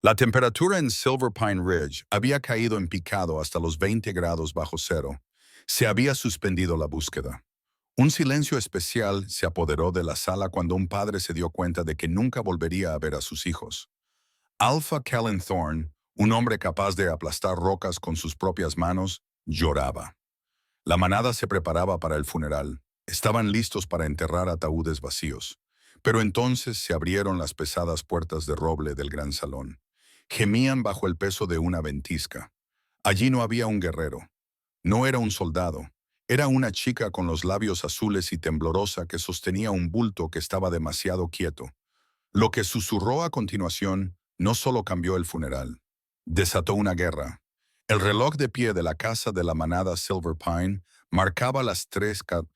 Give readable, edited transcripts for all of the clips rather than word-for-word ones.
La temperatura en Silver Pine Ridge había caído en picado hasta los 20 grados bajo cero. Se había suspendido la búsqueda. Un silencio especial se apoderó de la sala cuando un padre se dio cuenta de que nunca volvería a ver a sus hijos. Alpha Callan Thorne, un hombre capaz de aplastar rocas con sus propias manos, lloraba. La manada se preparaba para el funeral. Estaban listos para enterrar ataúdes vacíos. Pero entonces se abrieron las pesadas puertas de roble del gran salón. Gemían bajo el peso de una ventisca. Allí no había un guerrero. No era un soldado. Era una chica con los labios azules y temblorosa que sostenía un bulto que estaba demasiado quieto. Lo que susurró a continuación no solo cambió el funeral. Desató una guerra. El reloj de pie de la casa de la manada Silver Pine marcaba las 3:00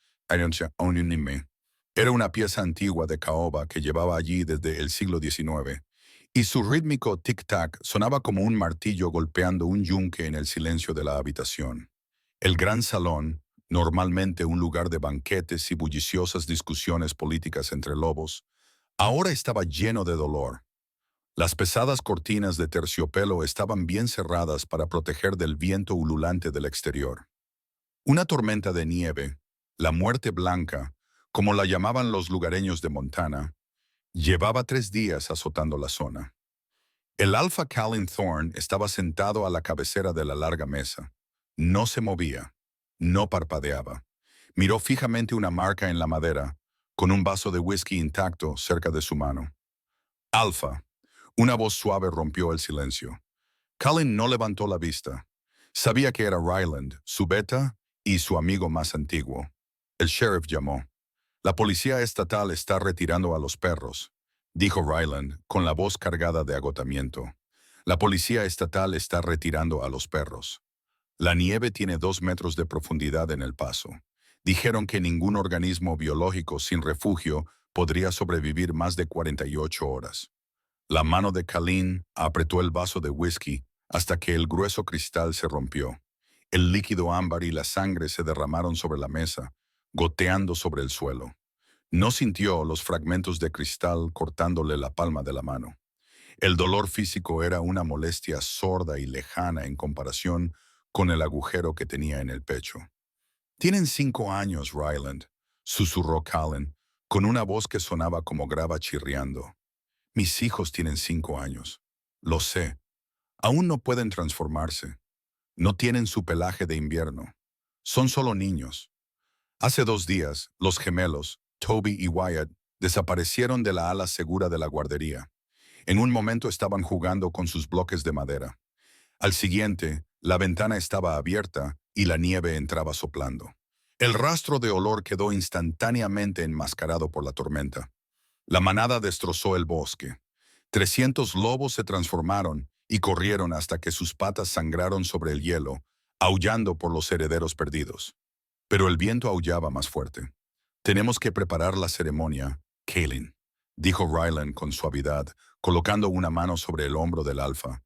AM. Era una pieza antigua de caoba que llevaba allí desde el siglo XIX, y su rítmico tic-tac sonaba como un martillo golpeando un yunque en el silencio de la habitación. El gran salón, normalmente un lugar de banquetes y bulliciosas discusiones políticas entre lobos, ahora estaba lleno de dolor. Las pesadas cortinas de terciopelo estaban bien cerradas para proteger del viento ululante del exterior. Una tormenta de nieve, la muerte blanca, como la llamaban los lugareños de Montana, llevaba 3 días azotando la zona. El Alpha Callan Thorne estaba sentado a la cabecera de la larga mesa. No se movía, no parpadeaba. Miró fijamente una marca en la madera, con un vaso de whisky intacto cerca de su mano. Alpha. Una voz suave rompió el silencio. Callan no levantó la vista. Sabía que era Ryland, su beta y su amigo más antiguo. El sheriff llamó. La policía estatal está retirando a los perros, dijo Ryland, con la voz cargada de agotamiento. La policía estatal está retirando a los perros. La nieve tiene 2 metros de profundidad en el paso. Dijeron que ningún organismo biológico sin refugio podría sobrevivir más de 48 horas. La mano de Callan apretó el vaso de whisky hasta que el grueso cristal se rompió. El líquido ámbar y la sangre se derramaron sobre la mesa, goteando sobre el suelo. No sintió los fragmentos de cristal cortándole la palma de la mano. El dolor físico era una molestia sorda y lejana en comparación con el agujero que tenía en el pecho. «Tienen 5 años, Ryland», susurró Callan, con una voz que sonaba como grava chirriando. «Mis hijos tienen 5 años. Lo sé. Aún no pueden transformarse. No tienen su pelaje de invierno. Son solo niños. Hace 2 días, los gemelos, Toby y Wyatt, desaparecieron de la ala segura de la guardería. En un momento estaban jugando con sus bloques de madera. Al siguiente, la ventana estaba abierta y la nieve entraba soplando. El rastro de olor quedó instantáneamente enmascarado por la tormenta. La manada destrozó el bosque. 300 lobos se transformaron y corrieron hasta que sus patas sangraron sobre el hielo, aullando por los herederos perdidos. Pero el viento aullaba más fuerte. «Tenemos que preparar la ceremonia, Callan», dijo Ryland con suavidad, colocando una mano sobre el hombro del alfa.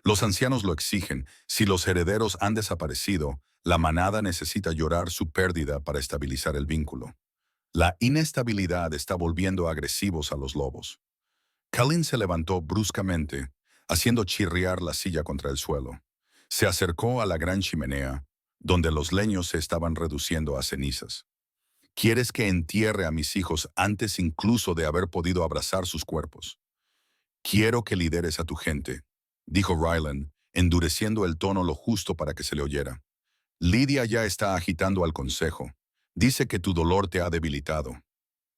«Los ancianos lo exigen. Si los herederos han desaparecido, la manada necesita llorar su pérdida para estabilizar el vínculo. La inestabilidad está volviendo agresivos a los lobos». Callan se levantó bruscamente, haciendo chirriar la silla contra el suelo. Se acercó a la gran chimenea, donde los leños se estaban reduciendo a cenizas. «¿Quieres que entierre a mis hijos antes incluso de haber podido abrazar sus cuerpos? Quiero que lideres a tu gente», dijo Ryland, endureciendo el tono lo justo para que se le oyera. «Lydia ya está agitando al consejo. Dice que tu dolor te ha debilitado.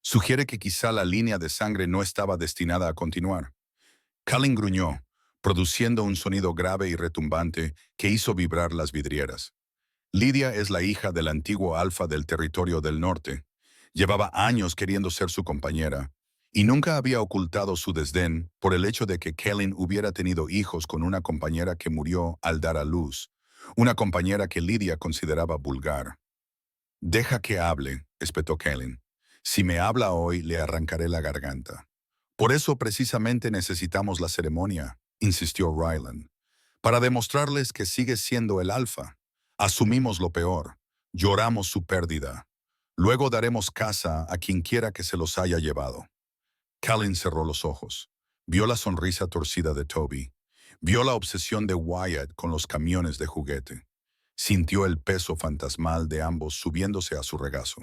Sugiere que quizá la línea de sangre no estaba destinada a continuar». Callan gruñó, produciendo un sonido grave y retumbante que hizo vibrar las vidrieras. Lydia es la hija del antiguo alfa del territorio del norte. Llevaba años queriendo ser su compañera, y nunca había ocultado su desdén por el hecho de que Callan hubiera tenido hijos con una compañera que murió al dar a luz, una compañera que Lydia consideraba vulgar. «Deja que hable», espetó Callan. «Si me habla hoy, le arrancaré la garganta». «Por eso precisamente necesitamos la ceremonia», insistió Ryland. «Para demostrarles que sigue siendo el alfa. Asumimos lo peor. Lloramos su pérdida. Luego daremos caza a quien quiera que se los haya llevado». Callan cerró los ojos. Vio la sonrisa torcida de Toby. Vio la obsesión de Wyatt con los camiones de juguete. Sintió el peso fantasmal de ambos subiéndose a su regazo.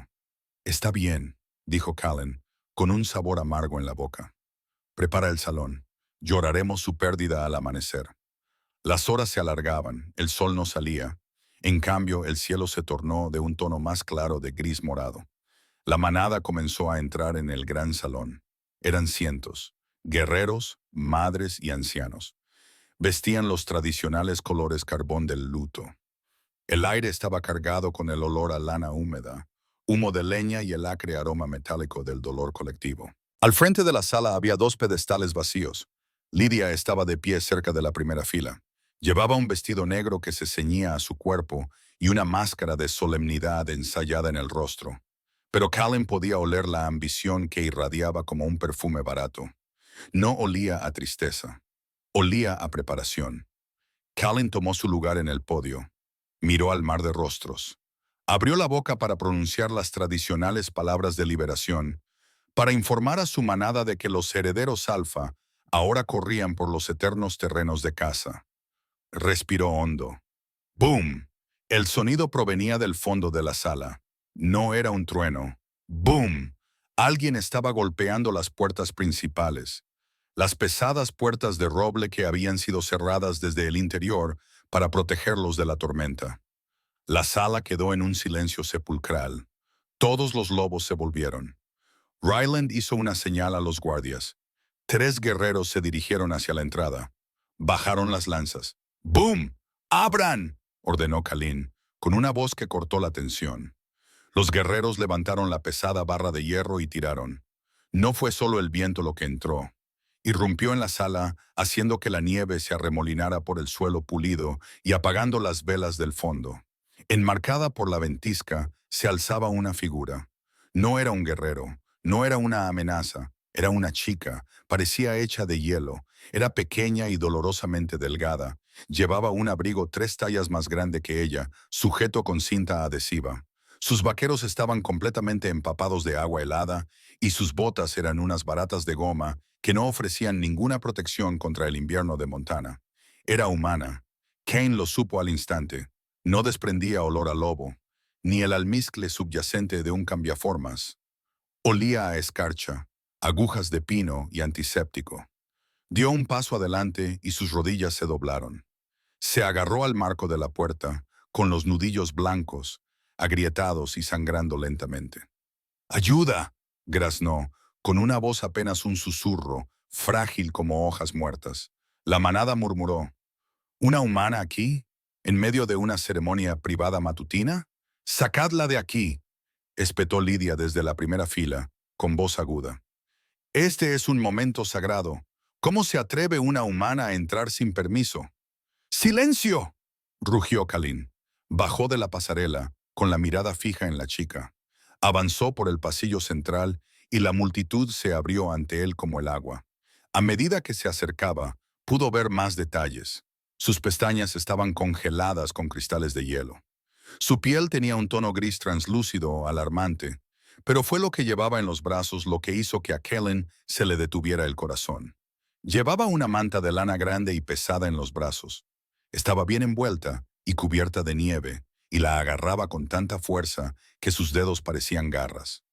«Está bien», dijo Callen, con un sabor amargo en la boca. «Prepara el salón. Lloraremos su pérdida al amanecer». Las horas se alargaban, el sol no salía. En cambio, el cielo se tornó de un tono más claro de gris morado. La manada comenzó a entrar en el gran salón. Eran cientos, guerreros, madres y ancianos. Vestían los tradicionales colores carbón del luto. El aire estaba cargado con el olor a lana húmeda, humo de leña y el acre aroma metálico del dolor colectivo. Al frente de la sala había dos pedestales vacíos. Lydia estaba de pie cerca de la primera fila. Llevaba un vestido negro que se ceñía a su cuerpo y una máscara de solemnidad ensayada en el rostro. Pero Callen podía oler la ambición que irradiaba como un perfume barato. No olía a tristeza, olía a preparación. Callen tomó su lugar en el podio. Miró al mar de rostros. Abrió la boca para pronunciar las tradicionales palabras de liberación, para informar a su manada de que los herederos alfa ahora corrían por los eternos terrenos de caza. Respiró hondo. ¡Boom! El sonido provenía del fondo de la sala. No era un trueno. ¡Boom! Alguien estaba golpeando las puertas principales. Las pesadas puertas de roble que habían sido cerradas desde el interior para protegerlos de la tormenta. La sala quedó en un silencio sepulcral. Todos los lobos se volvieron. Ryland hizo una señal a los guardias. 3 guerreros se dirigieron hacia la entrada. Bajaron las lanzas. ¡Boom! ¡Abran!, ordenó Callen, con una voz que cortó la tensión. Los guerreros levantaron la pesada barra de hierro y tiraron. No fue solo el viento lo que entró. Irrumpió en la sala, haciendo que la nieve se arremolinara por el suelo pulido y apagando las velas del fondo. Enmarcada por la ventisca, se alzaba una figura. No era un guerrero, no era una amenaza, era una chica, parecía hecha de hielo, era pequeña y dolorosamente delgada, llevaba un abrigo 3 tallas más grande que ella, sujeto con cinta adhesiva. Sus vaqueros estaban completamente empapados de agua helada y sus botas eran unas baratas de goma que no ofrecían ninguna protección contra el invierno de Montana. Era humana. Kane lo supo al instante. No desprendía olor a lobo, ni el almizcle subyacente de un cambiaformas. Olía a escarcha, agujas de pino y antiséptico. Dio un paso adelante y sus rodillas se doblaron. Se agarró al marco de la puerta, con los nudillos blancos, agrietados y sangrando lentamente. «¡Ayuda!», graznó, con una voz apenas un susurro, frágil como hojas muertas. La manada murmuró. «¿Una humana aquí? ¿En medio de una ceremonia privada matutina? ¡Sacadla de aquí!», espetó Lydia desde la primera fila, con voz aguda. «Este es un momento sagrado. ¿Cómo se atreve una humana a entrar sin permiso?» «¡Silencio!», rugió Callen. Bajó de la pasarela, con la mirada fija en la chica. Avanzó por el pasillo central y la multitud se abrió ante él como el agua. A medida que se acercaba, pudo ver más detalles. Sus pestañas estaban congeladas con cristales de hielo. Su piel tenía un tono gris translúcido, alarmante, pero fue lo que llevaba en los brazos lo que hizo que a Callen se le detuviera el corazón. Llevaba una manta de lana grande y pesada en los brazos. Estaba bien envuelta y cubierta de nieve, y la agarraba con tanta fuerza que sus dedos parecían garras.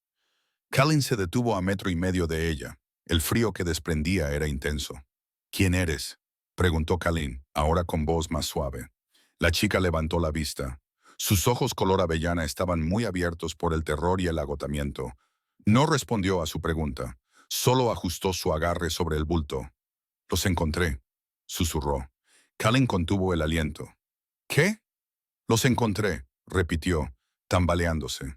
Callen se detuvo a 1,5 metros de ella. El frío que desprendía era intenso. «¿Quién eres?», preguntó Callen, ahora con voz más suave. La chica levantó la vista. Sus ojos color avellana estaban muy abiertos por el terror y el agotamiento. No respondió a su pregunta, solo ajustó su agarre sobre el bulto. «Los encontré», susurró. Callen contuvo el aliento. «¿Qué?». «Los encontré», repitió, tambaleándose.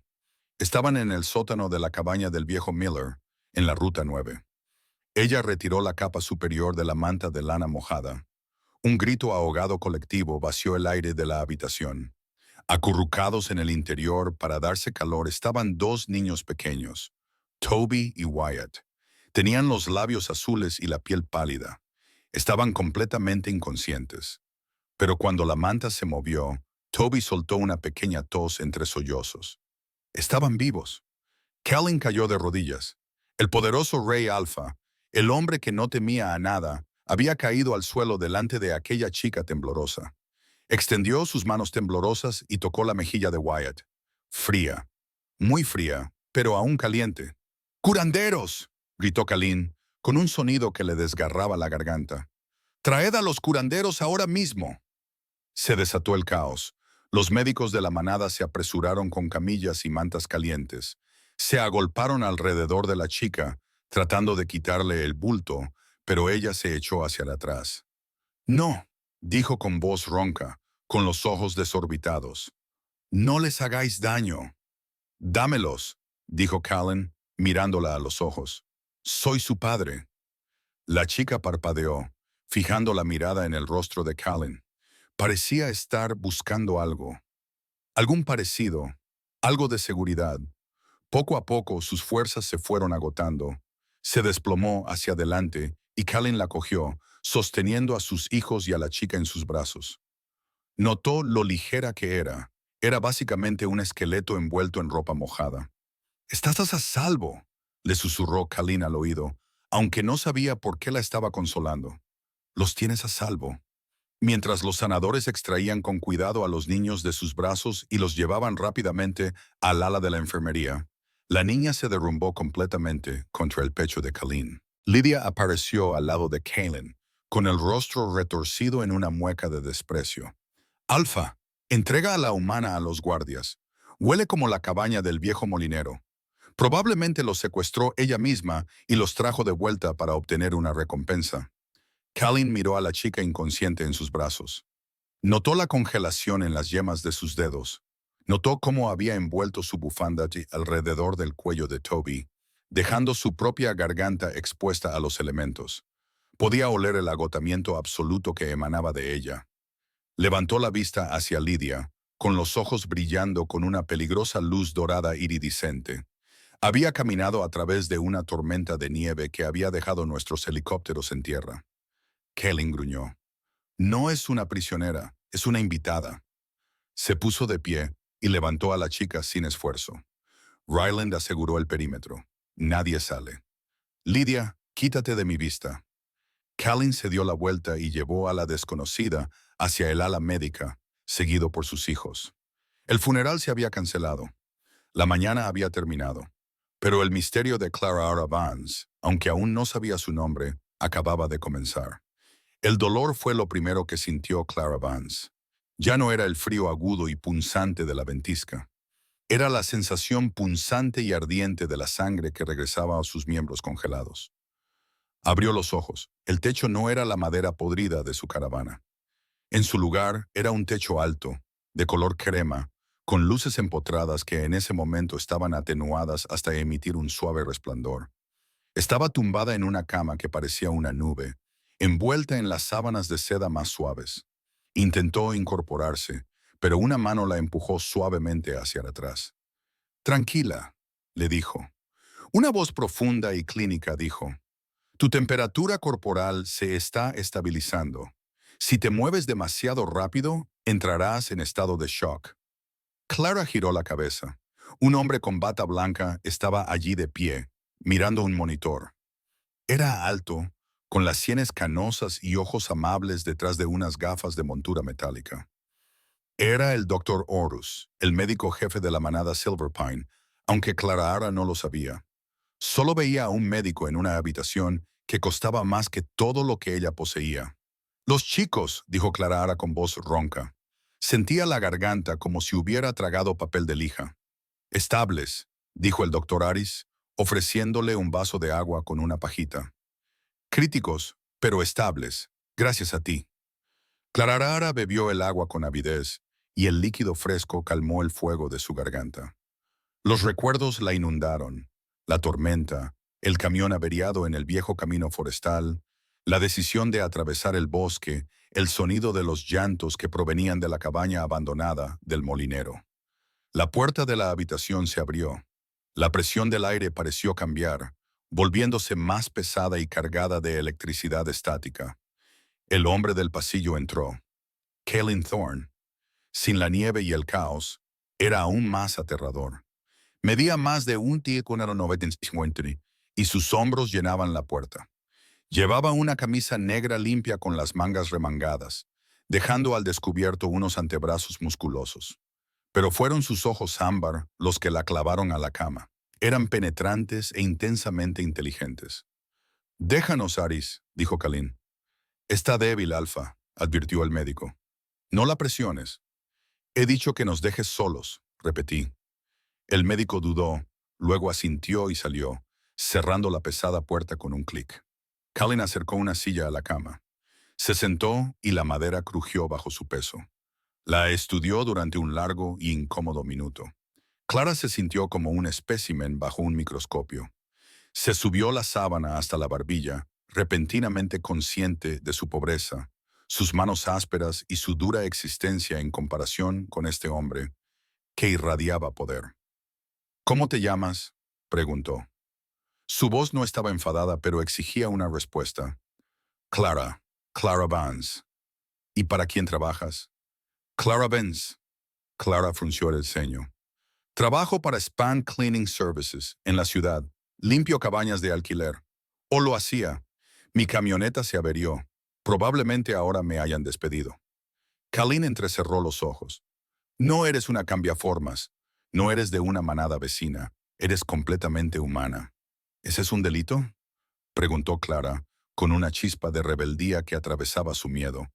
Estaban en el sótano de la cabaña del viejo Miller, en la Ruta 9. Ella retiró la capa superior de la manta de lana mojada. Un grito ahogado colectivo vació el aire de la habitación. Acurrucados en el interior para darse calor estaban 2 niños pequeños, Toby y Wyatt. Tenían los labios azules y la piel pálida. Estaban completamente inconscientes. Pero cuando la manta se movió, Toby soltó una pequeña tos entre sollozos. Estaban vivos. Callen cayó de rodillas. El poderoso Rey Alpha, el hombre que no temía a nada, Había caído al suelo delante de aquella chica temblorosa. Extendió sus manos temblorosas y tocó la mejilla de Wyatt. Fría, muy fría, pero aún caliente. ¡Curanderos!, gritó Kalin, con un sonido que le desgarraba la garganta. ¡Traed a los curanderos ahora mismo! Se desató el caos. Los médicos de la manada se apresuraron con camillas y mantas calientes. Se agolparon alrededor de la chica, tratando de quitarle el bulto, pero ella se echó hacia atrás. «No», dijo con voz ronca, con los ojos desorbitados. «No les hagáis daño». «Dámelos», dijo Callan, mirándola a los ojos. «Soy su padre». La chica parpadeó, fijando la mirada en el rostro de Callan. Parecía estar buscando algo. Algún parecido, algo de seguridad. Poco a poco sus fuerzas se fueron agotando. Se desplomó hacia adelante y Callan la cogió, sosteniendo a sus hijos y a la chica en sus brazos. Notó lo ligera que era. Era básicamente un esqueleto envuelto en ropa mojada. «Estás a salvo», le susurró Callan al oído, aunque no sabía por qué la estaba consolando. «Los tienes a salvo». Mientras los sanadores extraían con cuidado a los niños de sus brazos y los llevaban rápidamente al ala de la enfermería, la niña se derrumbó completamente contra el pecho de Callan. Lydia apareció al lado de Callan, con el rostro retorcido en una mueca de desprecio. «Alfa, entrega a la humana a los guardias. Huele como la cabaña del viejo molinero. Probablemente los secuestró ella misma y los trajo de vuelta para obtener una recompensa». Callan miró a la chica inconsciente en sus brazos. Notó la congelación en las yemas de sus dedos. Notó cómo había envuelto su bufanda alrededor del cuello de Toby, dejando su propia garganta expuesta a los elementos. Podía oler el agotamiento absoluto que emanaba de ella. Levantó la vista hacia Lydia, con los ojos brillando con una peligrosa luz dorada iridiscente. Había caminado a través de una tormenta de nieve que había dejado nuestros helicópteros en tierra. Callan gruñó. «No es una prisionera, es una invitada». Se puso de pie y levantó a la chica sin esfuerzo. Ryland aseguró el perímetro. «Nadie sale». «Lydia, quítate de mi vista». Callan se dio la vuelta y llevó a la desconocida hacia el ala médica, seguido por sus hijos. El funeral se había cancelado. La mañana había terminado. Pero el misterio de Clara Vance, aunque aún no sabía su nombre, acababa de comenzar. El dolor fue lo primero que sintió Clara Vance. Ya no era el frío agudo y punzante de la ventisca. Era la sensación punzante y ardiente de la sangre que regresaba a sus miembros congelados. Abrió los ojos. El techo no era la madera podrida de su caravana. En su lugar era un techo alto, de color crema, con luces empotradas que en ese momento estaban atenuadas hasta emitir un suave resplandor. Estaba tumbada en una cama que parecía una nube, envuelta en las sábanas de seda más suaves. Intentó incorporarse, pero una mano la empujó suavemente hacia atrás. «Tranquila», le dijo. Una voz profunda y clínica dijo: «Tu temperatura corporal se está estabilizando. Si te mueves demasiado rápido, entrarás en estado de shock». Clara giró la cabeza. Un hombre con bata blanca estaba allí de pie, mirando un monitor. Era alto, con las sienes canosas y ojos amables detrás de unas gafas de montura metálica. Era el Dr. Horus, el médico jefe de la manada Silverpine, aunque Clara no lo sabía. Solo veía a un médico en una habitación que costaba más que todo lo que ella poseía. «Los chicos», dijo Clara con voz ronca. Sentía la garganta como si hubiera tragado papel de lija. «Estables», dijo el Dr. Aris, ofreciéndole un vaso de agua con una pajita. «Críticos, pero estables, gracias a ti». Clara bebió el agua con avidez, y el líquido fresco calmó el fuego de su garganta. Los recuerdos la inundaron. La tormenta, el camión averiado en el viejo camino forestal, la decisión de atravesar el bosque, el sonido de los llantos que provenían de la cabaña abandonada del molinero. La puerta de la habitación se abrió. La presión del aire pareció cambiar, volviéndose más pesada y cargada de electricidad estática. El hombre del pasillo entró. Callan Thorne. Sin la nieve y el caos, era aún más aterrador. Medía más de 1,90 m y sus hombros llenaban la puerta. Llevaba una camisa negra limpia con las mangas remangadas, dejando al descubierto unos antebrazos musculosos. Pero fueron sus ojos ámbar los que la clavaron a la cama. Eran penetrantes e intensamente inteligentes. «Déjanos, Aris», dijo Kalin. «Está débil, Alfa», advirtió el médico. «No la presiones». «He dicho que nos dejes solos», repetí. El médico dudó, luego asintió y salió, cerrando la pesada puerta con un clic. Kalin acercó una silla a la cama. Se sentó y la madera crujió bajo su peso. La estudió durante un largo y incómodo minuto. Clara se sintió como un espécimen bajo un microscopio. Se subió la sábana hasta la barbilla, repentinamente consciente de su pobreza, sus manos ásperas y su dura existencia en comparación con este hombre, que irradiaba poder. «¿Cómo te llamas?», preguntó. Su voz no estaba enfadada, pero exigía una respuesta. «Clara, Clara Vance». «¿Y para quién trabajas?». «Clara Vance». Clara frunció el ceño. «Trabajo para Span Cleaning Services, en la ciudad. Limpio cabañas de alquiler. O lo hacía. Mi camioneta se averió. Probablemente ahora me hayan despedido». Kalin entrecerró los ojos. «No eres una cambiaformas. No eres de una manada vecina. Eres completamente humana». «¿Ese es un delito?», preguntó Clara, con una chispa de rebeldía que atravesaba su miedo.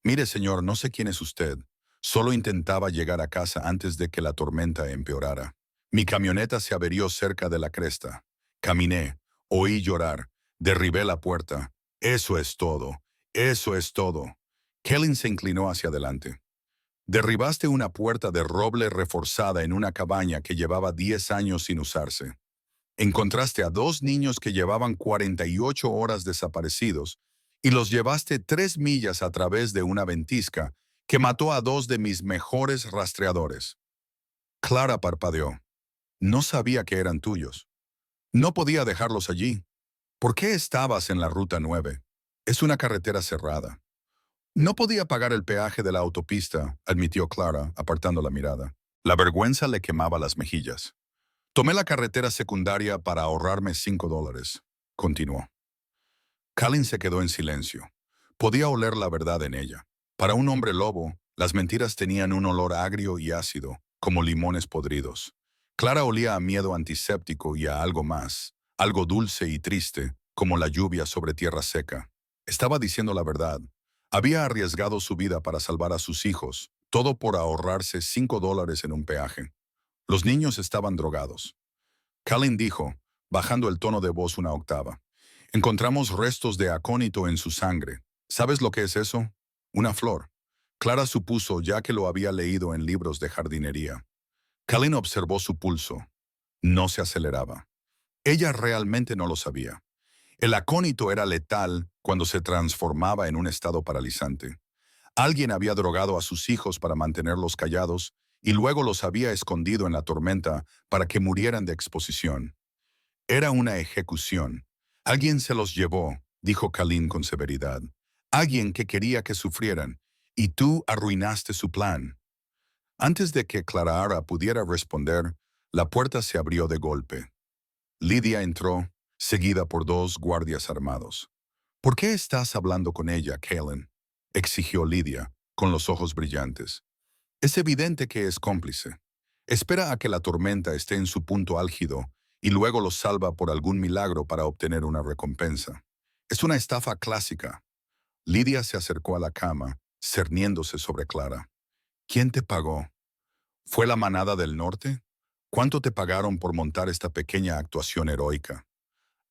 «Mire, señor, no sé quién es usted. Solo intentaba llegar a casa antes de que la tormenta empeorara. Mi camioneta se averió cerca de la cresta. Caminé, oí llorar, derribé la puerta. Eso es todo. Eso es todo». Kalin se inclinó hacia adelante. «Derribaste una puerta de roble reforzada en una cabaña que llevaba 10 años sin usarse. Encontraste a 2 niños que llevaban 48 horas desaparecidos y los llevaste 3 millas a través de una ventisca que mató a 2 de mis mejores rastreadores». Clara parpadeó. «No sabía que eran tuyos. No podía dejarlos allí. ¿Por qué estabas en la Ruta 9? Es una carretera cerrada». «No podía pagar el peaje de la autopista», admitió Clara, apartando la mirada. La vergüenza le quemaba las mejillas. «Tomé la carretera secundaria para ahorrarme $5», continuó. Kalin se quedó en silencio. Podía oler la verdad en ella. Para un hombre lobo, las mentiras tenían un olor agrio y ácido, como limones podridos. Clara olía a miedo antiséptico y a algo más, algo dulce y triste, como la lluvia sobre tierra seca. Estaba diciendo la verdad. Había arriesgado su vida para salvar a sus hijos, todo por ahorrarse $5 en un peaje. Los niños estaban drogados. Kalin dijo, bajando el tono de voz una octava. «Encontramos restos de acónito en su sangre. ¿Sabes lo que es eso? Una flor». Clara supuso, ya que lo había leído en libros de jardinería. Kalin observó su pulso. No se aceleraba. Ella realmente no lo sabía. El acónito era letal cuando se transformaba en un estado paralizante. Alguien había drogado a sus hijos para mantenerlos callados y luego los había escondido en la tormenta para que murieran de exposición. Era una ejecución. «Alguien se los llevó», dijo Kalin con severidad. «Alguien que quería que sufrieran, y tú arruinaste su plan». Antes de que Clara pudiera responder, la puerta se abrió de golpe. Lidia entró, seguida por 2 guardias armados. «¿Por qué estás hablando con ella, Kalin?», exigió Lidia, con los ojos brillantes. «Es evidente que es cómplice. Espera a que la tormenta esté en su punto álgido y luego los salva por algún milagro para obtener una recompensa. Es una estafa clásica». Lidia se acercó a la cama, cerniéndose sobre Clara. «¿Quién te pagó? ¿Fue la manada del norte? ¿Cuánto te pagaron por montar esta pequeña actuación heroica?».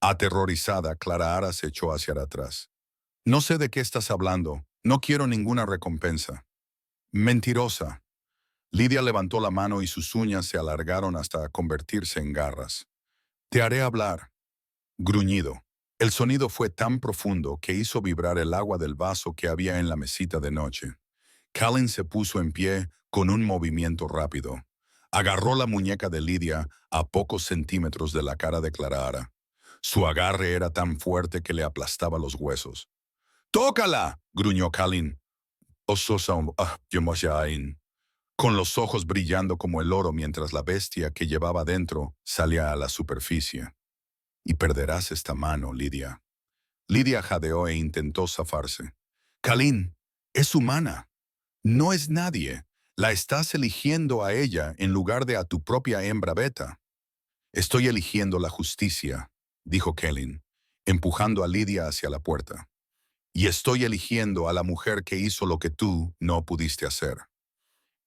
Aterrorizada, Clara se echó hacia atrás. «No sé de qué estás hablando. No quiero ninguna recompensa». «Mentirosa». Lidia levantó la mano y sus uñas se alargaron hasta convertirse en garras. «Te haré hablar». Gruñido. El sonido fue tan profundo que hizo vibrar el agua del vaso que había en la mesita de noche. Kalin se puso en pie con un movimiento rápido. Agarró la muñeca de Lidia a pocos centímetros de la cara de Clara. Su agarre era tan fuerte que le aplastaba los huesos. «¡Tócala!», gruñó Kalin. Con los ojos brillando como el oro mientras la bestia que llevaba dentro salía a la superficie. «Y perderás esta mano, Lidia». Lydia jadeó e intentó zafarse. Colleen, es humana. No es nadie. La estás eligiendo a ella en lugar de a tu propia hembra beta. Estoy eligiendo la justicia, dijo Colleen, empujando a Lydia hacia la puerta. Y estoy eligiendo a la mujer que hizo lo que tú no pudiste hacer.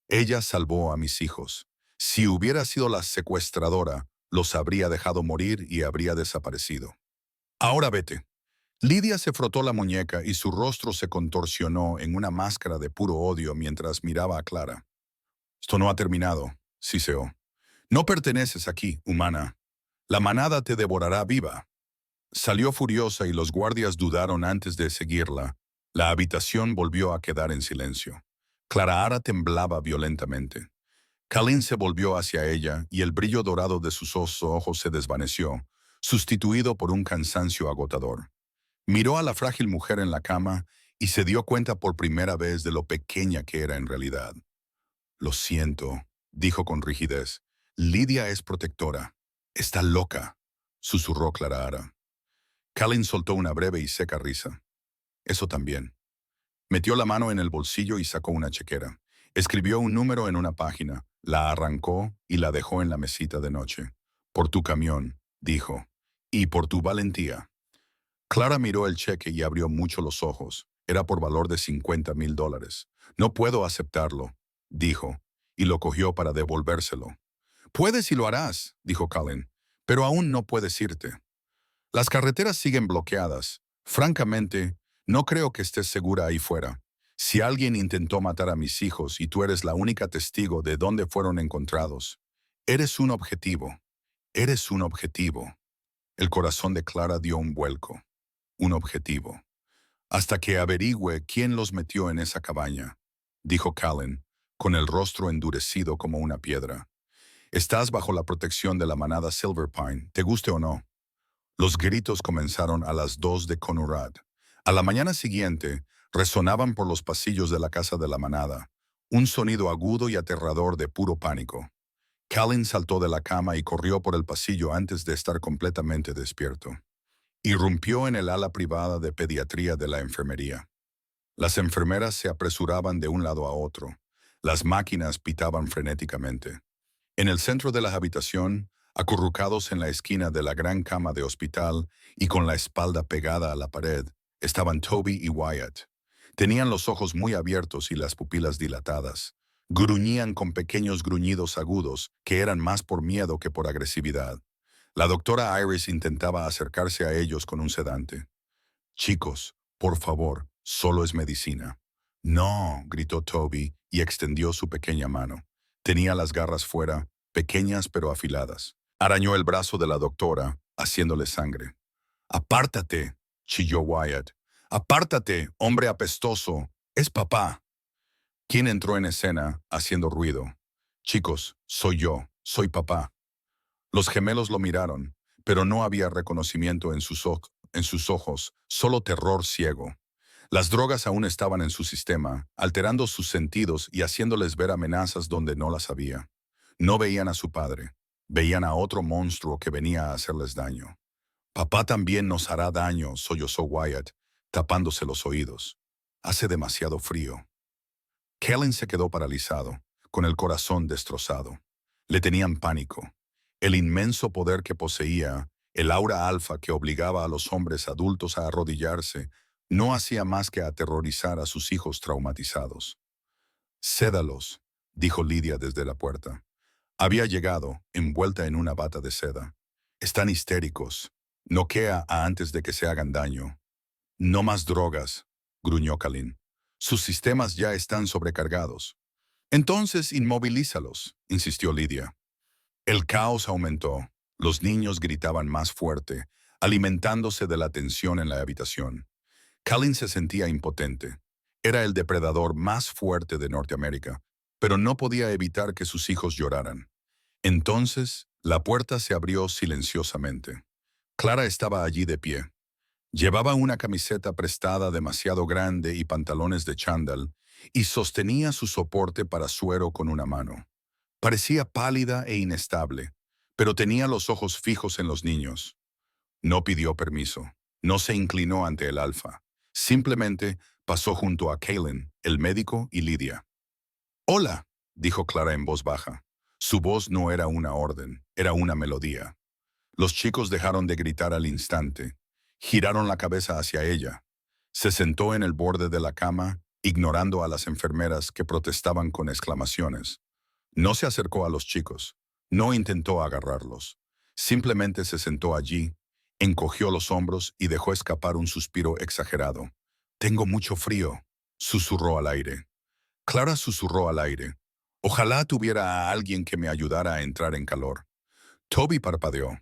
Ella salvó a mis hijos. Si hubiera sido la secuestradora, los habría dejado morir y habría desaparecido. Ahora vete. Lydia se frotó la muñeca y su rostro se contorsionó en una máscara de puro odio mientras miraba a Clara. Esto no ha terminado, siseó. No perteneces aquí, humana. La manada te devorará viva. Salió furiosa y los guardias dudaron antes de seguirla. La habitación volvió a quedar en silencio. Clara Ara temblaba violentamente. Colleen se volvió hacia ella y el brillo dorado de sus ojos se desvaneció, sustituido por un cansancio agotador. Miró a la frágil mujer en la cama y se dio cuenta por primera vez de lo pequeña que era en realidad. Lo siento, dijo con rigidez. Lydia es protectora. Está loca, susurró Clara Ara. Colleen soltó una breve y seca risa. Eso también. Metió la mano en el bolsillo y sacó una chequera. Escribió un número en una página, la arrancó y la dejó en la mesita de noche. Por tu camión, dijo, y por tu valentía. Clara miró el cheque y abrió mucho los ojos. Era por valor de $50,000. No puedo aceptarlo, dijo, y lo cogió para devolvérselo. Puedes y lo harás, dijo Colleen, pero aún no puedes irte. Las carreteras siguen bloqueadas. Francamente, no creo que estés segura ahí fuera. Si alguien intentó matar a mis hijos y tú eres la única testigo de dónde fueron encontrados, eres un objetivo. Eres un objetivo. El corazón de Clara dio un vuelco. Un objetivo. Hasta que averigüe quién los metió en esa cabaña, dijo Colleen, con el rostro endurecido como una piedra. Estás bajo la protección de la manada Silverpine, te guste o no. Los gritos comenzaron a las 2 de Conurad. A la mañana siguiente, resonaban por los pasillos de la casa de la manada, un sonido agudo y aterrador de puro pánico. Colleen saltó de la cama y corrió por el pasillo antes de estar completamente despierto. Irrumpió en el ala privada de pediatría de la enfermería. Las enfermeras se apresuraban de un lado a otro. Las máquinas pitaban frenéticamente. En el centro de la habitación, acurrucados en la esquina de la gran cama de hospital y con la espalda pegada a la pared, estaban Toby y Wyatt. Tenían los ojos muy abiertos y las pupilas dilatadas. Gruñían con pequeños gruñidos agudos que eran más por miedo que por agresividad. La doctora Iris intentaba acercarse a ellos con un sedante. Chicos, por favor, solo es medicina. No, gritó Toby y extendió su pequeña mano. Tenía las garras fuera, pequeñas pero afiladas. Arañó el brazo de la doctora, haciéndole sangre. ¡Apártate!, chilló Wyatt. ¡Apártate, hombre apestoso! ¡Es papá! ¿Quién entró en escena, haciendo ruido? Chicos, soy yo, soy papá. Los gemelos lo miraron, pero no había reconocimiento en sus ojos, solo terror ciego. Las drogas aún estaban en su sistema, alterando sus sentidos y haciéndoles ver amenazas donde no las había. No veían a su padre, veían a otro monstruo que venía a hacerles daño. Papá también nos hará daño, sollozó Wyatt, tapándose los oídos. Hace demasiado frío. Kellen se quedó paralizado, con el corazón destrozado. Le tenían pánico. El inmenso poder que poseía, el aura alfa que obligaba a los hombres adultos a arrodillarse, no hacía más que aterrorizar a sus hijos traumatizados. «Cédalos», dijo Lydia desde la puerta. Había llegado, envuelta en una bata de seda. «Están histéricos. Noquea antes de que se hagan daño». «No más drogas», gruñó Colleen. «Sus sistemas ya están sobrecargados». «Entonces inmovilízalos», insistió Lydia. El caos aumentó. Los niños gritaban más fuerte, alimentándose de la tensión en la habitación. Colleen se sentía impotente. Era el depredador más fuerte de Norteamérica, pero no podía evitar que sus hijos lloraran. Entonces, la puerta se abrió silenciosamente. Clara estaba allí de pie. Llevaba una camiseta prestada demasiado grande y pantalones de chándal, y sostenía su soporte para suero con una mano. Parecía pálida e inestable, pero tenía los ojos fijos en los niños. No pidió permiso. No se inclinó ante el alfa. Simplemente pasó junto a Kalen, el médico y Lydia. «Hola», dijo Clara en voz baja. Su voz no era una orden, era una melodía. Los chicos dejaron de gritar al instante. Giraron la cabeza hacia ella. Se sentó en el borde de la cama, ignorando a las enfermeras que protestaban con exclamaciones. No se acercó a los chicos. No intentó agarrarlos. Simplemente se sentó allí, encogió los hombros y dejó escapar un suspiro exagerado. «Tengo mucho frío», susurró al aire. Clara susurró al aire. «Ojalá tuviera a alguien que me ayudara a entrar en calor». Toby parpadeó.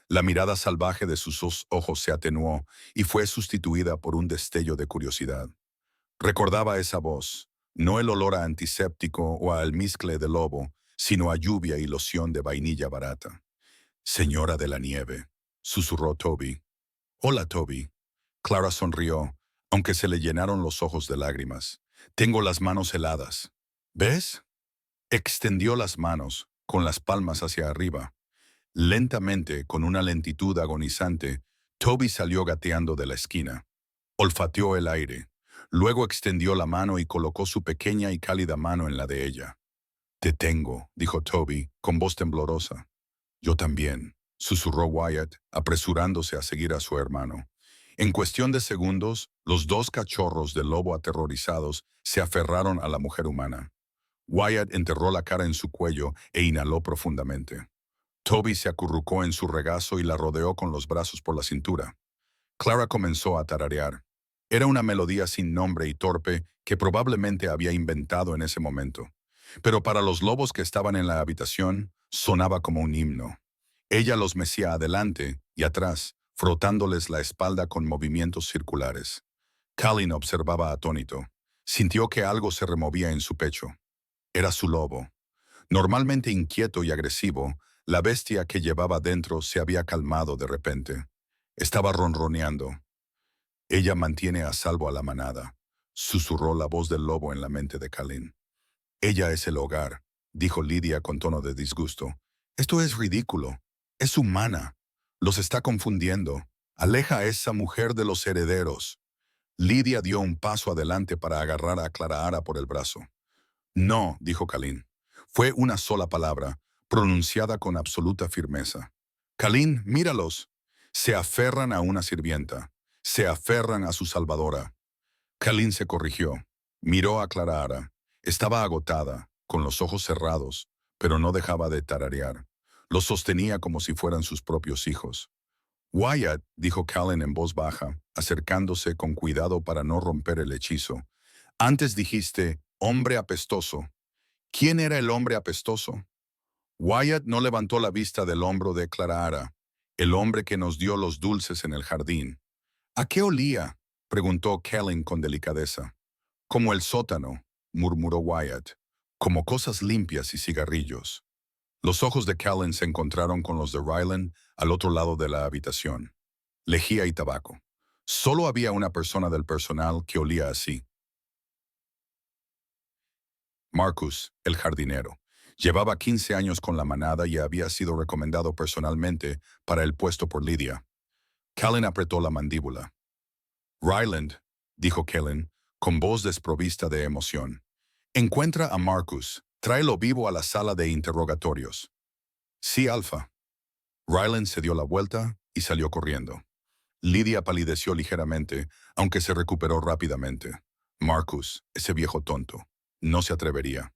La mirada salvaje de sus ojos se atenuó y fue sustituida por un destello de curiosidad. Recordaba esa voz, no el olor a antiséptico o a almizcle de lobo, sino a lluvia y loción de vainilla barata. «Señora de la nieve», susurró Toby. «Hola, Toby». Clara sonrió, aunque se le llenaron los ojos de lágrimas. «Tengo las manos heladas». «¿Ves?». Extendió las manos, con las palmas hacia arriba. Lentamente, con una lentitud agonizante, Toby salió gateando de la esquina. Olfateó el aire. Luego extendió la mano y colocó su pequeña y cálida mano en la de ella. «Te tengo», dijo Toby, con voz temblorosa. «Yo también», susurró Wyatt, apresurándose a seguir a su hermano. En cuestión de segundos, los dos cachorros de lobo aterrorizados se aferraron a la mujer humana. Wyatt enterró la cara en su cuello e inhaló profundamente. Toby se acurrucó en su regazo y la rodeó con los brazos por la cintura. Clara comenzó a tararear. Era una melodía sin nombre y torpe que probablemente había inventado en ese momento. Pero para los lobos que estaban en la habitación, sonaba como un himno. Ella los mecía adelante y atrás, frotándoles la espalda con movimientos circulares. Colin observaba atónito. Sintió que algo se removía en su pecho. Era su lobo. Normalmente inquieto y agresivo, la bestia que llevaba dentro se había calmado de repente. Estaba ronroneando. «Ella mantiene a salvo a la manada», susurró la voz del lobo en la mente de Colin. «Ella es el hogar», dijo Lydia con tono de disgusto. «Esto es ridículo. Es humana. Los está confundiendo. Aleja a esa mujer de los herederos». Lydia dio un paso adelante para agarrar a Clara por el brazo. «No», dijo Colin. Fue una sola palabra, pronunciada con absoluta firmeza. «Colin, míralos. Se aferran a una sirvienta. Se aferran a su salvadora». Colin se corrigió. Miró a Clara. Estaba agotada, con los ojos cerrados, pero no dejaba de tararear. Los sostenía como si fueran sus propios hijos. «Wyatt», dijo Colin en voz baja, acercándose con cuidado para no romper el hechizo. «Antes dijiste, hombre apestoso. ¿Quién era el hombre apestoso?» Wyatt no levantó la vista del hombro de Clara, el hombre que nos dio los dulces en el jardín. «¿A qué olía?», preguntó Colin con delicadeza. «Como el sótano», murmuró Wyatt, «como cosas limpias y cigarrillos». Los ojos de Colin se encontraron con los de Ryland al otro lado de la habitación. Lejía y tabaco. Solo había una persona del personal que olía así. Marcus, el jardinero. Llevaba 15 años con la manada y había sido recomendado personalmente para el puesto por Lydia. Colin apretó la mandíbula. «Ryland», dijo Colin, con voz desprovista de emoción. «Encuentra a Marcus. Tráelo vivo a la sala de interrogatorios». «Sí, Alfa». Ryland se dio la vuelta y salió corriendo. Lydia palideció ligeramente, aunque se recuperó rápidamente. «Marcus, ese viejo tonto. No se atrevería».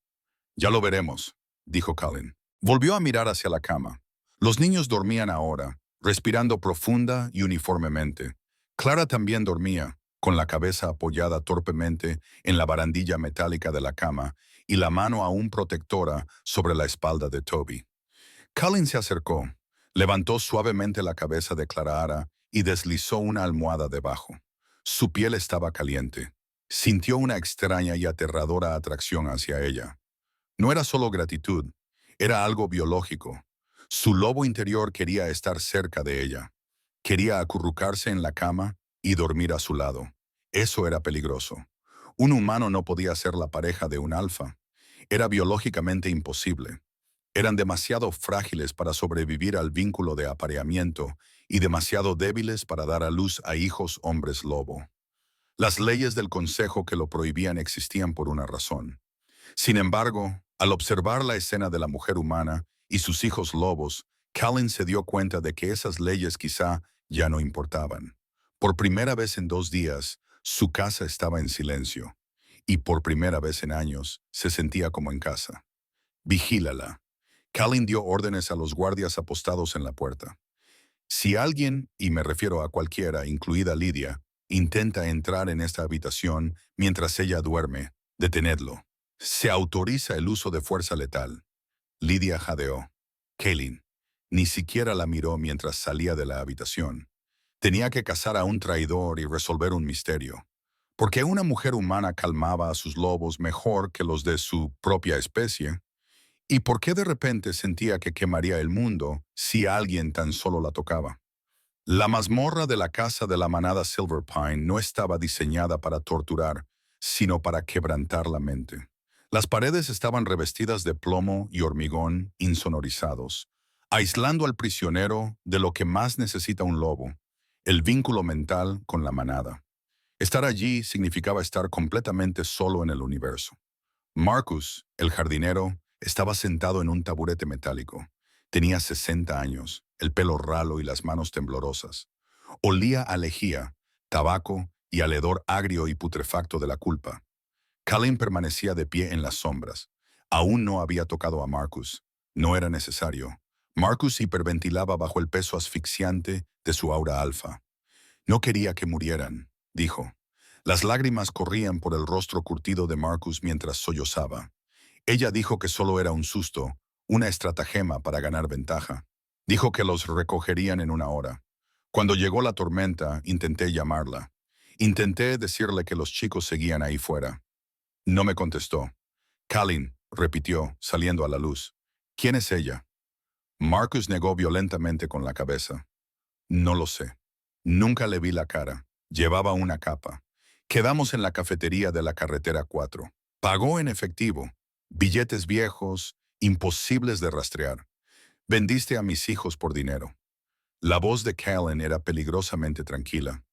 «Ya lo veremos», dijo Colin. Volvió a mirar hacia la cama. Los niños dormían ahora, respirando profunda y uniformemente. Clara también dormía, con la cabeza apoyada torpemente en la barandilla metálica de la cama y la mano aún protectora sobre la espalda de Toby. Colin se acercó, levantó suavemente la cabeza de Clara y deslizó una almohada debajo. Su piel estaba caliente. Sintió una extraña y aterradora atracción hacia ella. No era solo gratitud, era algo biológico. Su lobo interior quería estar cerca de ella. Quería acurrucarse en la cama y dormir a su lado. Eso era peligroso. Un humano no podía ser la pareja de un alfa. Era biológicamente imposible. Eran demasiado frágiles para sobrevivir al vínculo de apareamiento y demasiado débiles para dar a luz a hijos hombres lobo. Las leyes del consejo que lo prohibían existían por una razón. Sin embargo, al observar la escena de la mujer humana y sus hijos lobos, Callan se dio cuenta de que esas leyes quizá ya no importaban. Por primera vez en 2 días, su casa estaba en silencio, y por primera vez en años se sentía como en casa. Vigílala. Callan dio órdenes a los guardias apostados en la puerta. Si alguien, y me refiero a cualquiera, incluida Lidia, intenta entrar en esta habitación mientras ella duerme, detenedlo. Se autoriza el uso de fuerza letal. Lidia jadeó. Kaylin ni siquiera la miró mientras salía de la habitación. Tenía que cazar a un traidor y resolver un misterio. ¿Por qué una mujer humana calmaba a sus lobos mejor que los de su propia especie? ¿Y por qué de repente sentía que quemaría el mundo si alguien tan solo la tocaba? La mazmorra de la casa de la manada Silverpine no estaba diseñada para torturar, sino para quebrantar la mente. Las paredes estaban revestidas de plomo y hormigón insonorizados, aislando al prisionero de lo que más necesita un lobo, el vínculo mental con la manada. Estar allí significaba estar completamente solo en el universo. Marcus, el jardinero, estaba sentado en un taburete metálico. Tenía 60 años, el pelo ralo y las manos temblorosas. Olía a lejía, tabaco y al hedor agrio y putrefacto de la culpa. Callan permanecía de pie en las sombras. Aún no había tocado a Marcus. No era necesario. Marcus hiperventilaba bajo el peso asfixiante de su aura alfa. No quería que murieran, dijo. Las lágrimas corrían por el rostro curtido de Marcus mientras sollozaba. Ella dijo que solo era un susto, una estratagema para ganar ventaja. Dijo que los recogerían en una hora. Cuando llegó la tormenta, intenté llamarla. Intenté decirle que los chicos seguían ahí fuera. No me contestó. Callan, repitió, saliendo a la luz. ¿Quién es ella? Marcus negó violentamente con la cabeza. No lo sé. Nunca le vi la cara. Llevaba una capa. Quedamos en la cafetería de la carretera 4. Pagó en efectivo. Billetes viejos, imposibles de rastrear. Vendiste a mis hijos por dinero. La voz de Callan era peligrosamente tranquila.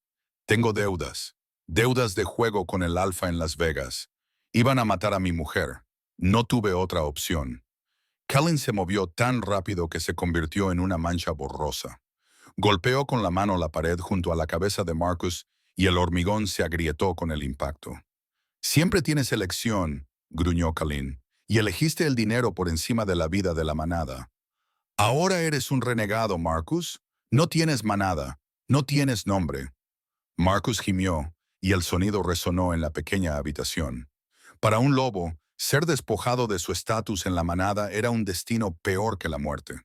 Tengo deudas. Deudas de juego con el Alfa en Las Vegas. Iban a matar a mi mujer. No tuve otra opción. Callan se movió tan rápido que se convirtió en una mancha borrosa. Golpeó con la mano la pared junto a la cabeza de Marcus y el hormigón se agrietó con el impacto. Siempre tienes elección, gruñó Callan, y elegiste el dinero por encima de la vida de la manada. Ahora eres un renegado, Marcus. No tienes manada, no tienes nombre. Marcus gimió, y el sonido resonó en la pequeña habitación. Para un lobo, ser despojado de su estatus en la manada era un destino peor que la muerte.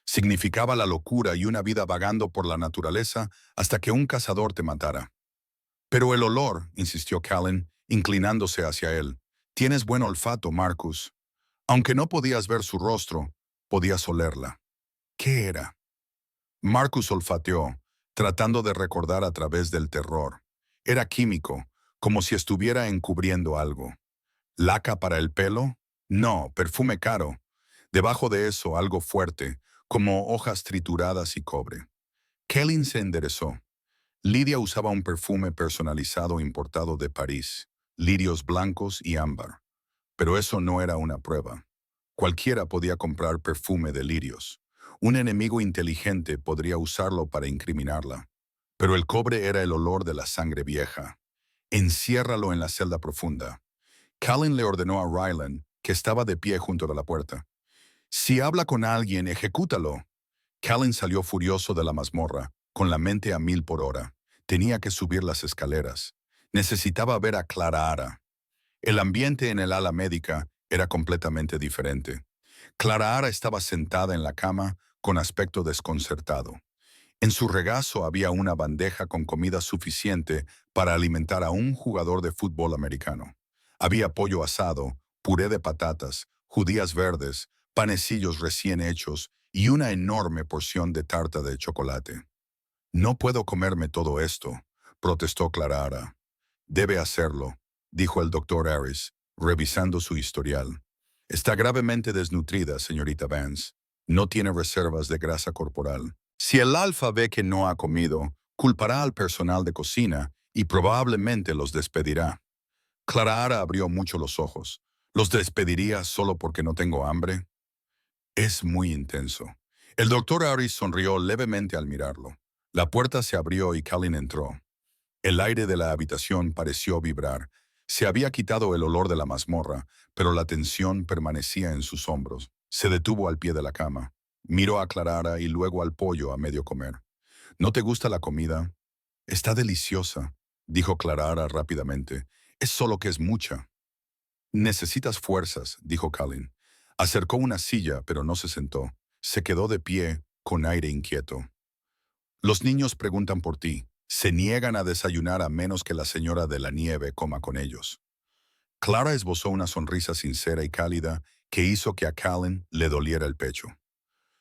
Significaba la locura y una vida vagando por la naturaleza hasta que un cazador te matara. Pero el olor, insistió Callan, inclinándose hacia él. Tienes buen olfato, Marcus. Aunque no podías ver su rostro, podías olerla. ¿Qué era? Marcus olfateó, tratando de recordar a través del terror. Era químico, como si estuviera encubriendo algo. ¿Laca para el pelo? No, perfume caro. Debajo de eso, algo fuerte, como hojas trituradas y cobre. Callan se enderezó. Lidia usaba un perfume personalizado importado de París, lirios blancos y ámbar. Pero eso no era una prueba. Cualquiera podía comprar perfume de lirios. Un enemigo inteligente podría usarlo para incriminarla. Pero el cobre era el olor de la sangre vieja. Enciérralo en la celda profunda. Callan le ordenó a Ryland, que estaba de pie junto a la puerta. Si habla con alguien, ejecútalo. Callan salió furioso de la mazmorra, con la mente a 1000 por hora. Tenía que subir las escaleras. Necesitaba ver a Clara Ara. El ambiente en el ala médica era completamente diferente. Clara Ara estaba sentada en la cama con aspecto desconcertado. En su regazo había una bandeja con comida suficiente para alimentar a un jugador de fútbol americano. Había pollo asado, puré de patatas, judías verdes, panecillos recién hechos y una enorme porción de tarta de chocolate. No puedo comerme todo esto, protestó Clara Ara. Debe hacerlo, dijo el doctor Harris, revisando su historial. Está gravemente desnutrida, señorita Vance. No tiene reservas de grasa corporal. Si el alfa ve que no ha comido, culpará al personal de cocina y probablemente los despedirá. Clara abrió mucho los ojos. ¿Los despediría solo porque no tengo hambre? Es muy intenso. El doctor Harris sonrió levemente al mirarlo. La puerta se abrió y Colin entró. El aire de la habitación pareció vibrar. Se había quitado el olor de la mazmorra, pero la tensión permanecía en sus hombros. Se detuvo al pie de la cama. Miró a Clara y luego al pollo a medio comer. ¿No te gusta la comida? Está deliciosa, dijo Clara rápidamente. Es solo que es mucha. Necesitas fuerzas, dijo Colin. Acercó una silla, pero no se sentó. Se quedó de pie, con aire inquieto. Los niños preguntan por ti. Se niegan a desayunar a menos que la señora de la nieve coma con ellos. Clara esbozó una sonrisa sincera y cálida que hizo que a Colin le doliera el pecho.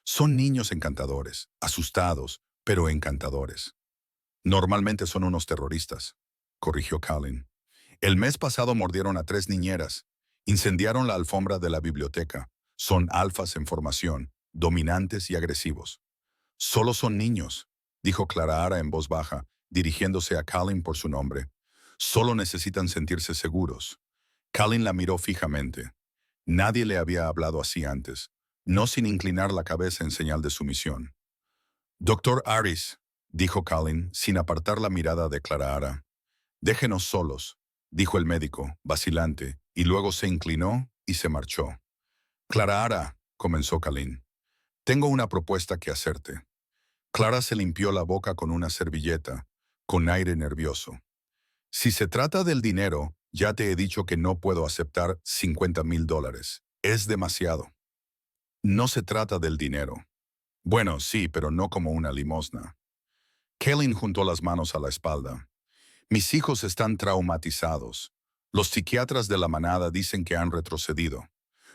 Son niños encantadores, asustados, pero encantadores. Normalmente son unos terroristas, corrigió Colin. El mes pasado mordieron a 3 niñeras, incendiaron la alfombra de la biblioteca. Son alfas en formación, dominantes y agresivos. Solo son niños, dijo Clara en voz baja, dirigiéndose a Colin por su nombre. Solo necesitan sentirse seguros. Colin la miró fijamente. Nadie le había hablado así antes, no sin inclinar la cabeza en señal de sumisión. Doctor Harris, dijo Colin, sin apartar la mirada de Clara. Déjenos solos, dijo el médico, vacilante, y luego se inclinó y se marchó. Clara, comenzó Colin, tengo una propuesta que hacerte. Clara se limpió la boca con una servilleta, con aire nervioso. Si se trata del dinero, ya te he dicho que no puedo aceptar $50,000. Es demasiado. No se trata del dinero. Bueno, sí, pero no como una limosna. Kellen juntó las manos a la espalda. Mis hijos están traumatizados. Los psiquiatras de la manada dicen que han retrocedido.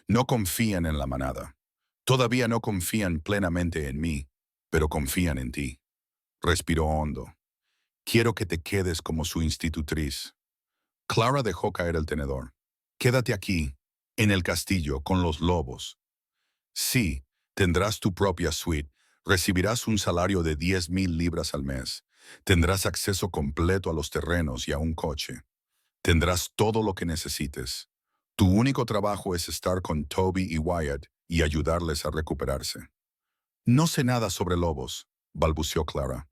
No confían en la manada. Todavía no confían plenamente en mí, pero confían en ti. Respiró hondo. Quiero que te quedes como su institutriz. Clara dejó caer el tenedor. Quédate aquí, en el castillo, con los lobos. Sí, tendrás tu propia suite. Recibirás un salario de 10,000 libras al mes. Tendrás acceso completo a los terrenos y a un coche. Tendrás todo lo que necesites. Tu único trabajo es estar con Toby y Wyatt y ayudarles a recuperarse. No sé nada sobre lobos, balbuceó Clara.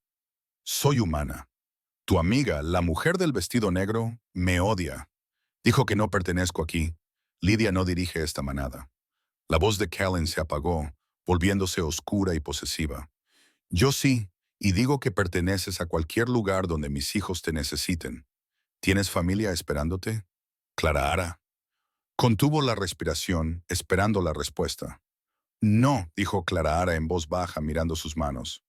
Soy humana. Tu amiga, la mujer del vestido negro, me odia. Dijo que no pertenezco aquí. Lidia no dirige esta manada. La voz de Callan se apagó, volviéndose oscura y posesiva. Yo sí, y digo que perteneces a cualquier lugar donde mis hijos te necesiten. ¿Tienes familia esperándote? Clara. Contuvo la respiración, esperando la respuesta. No, dijo Clara en voz baja mirando sus manos.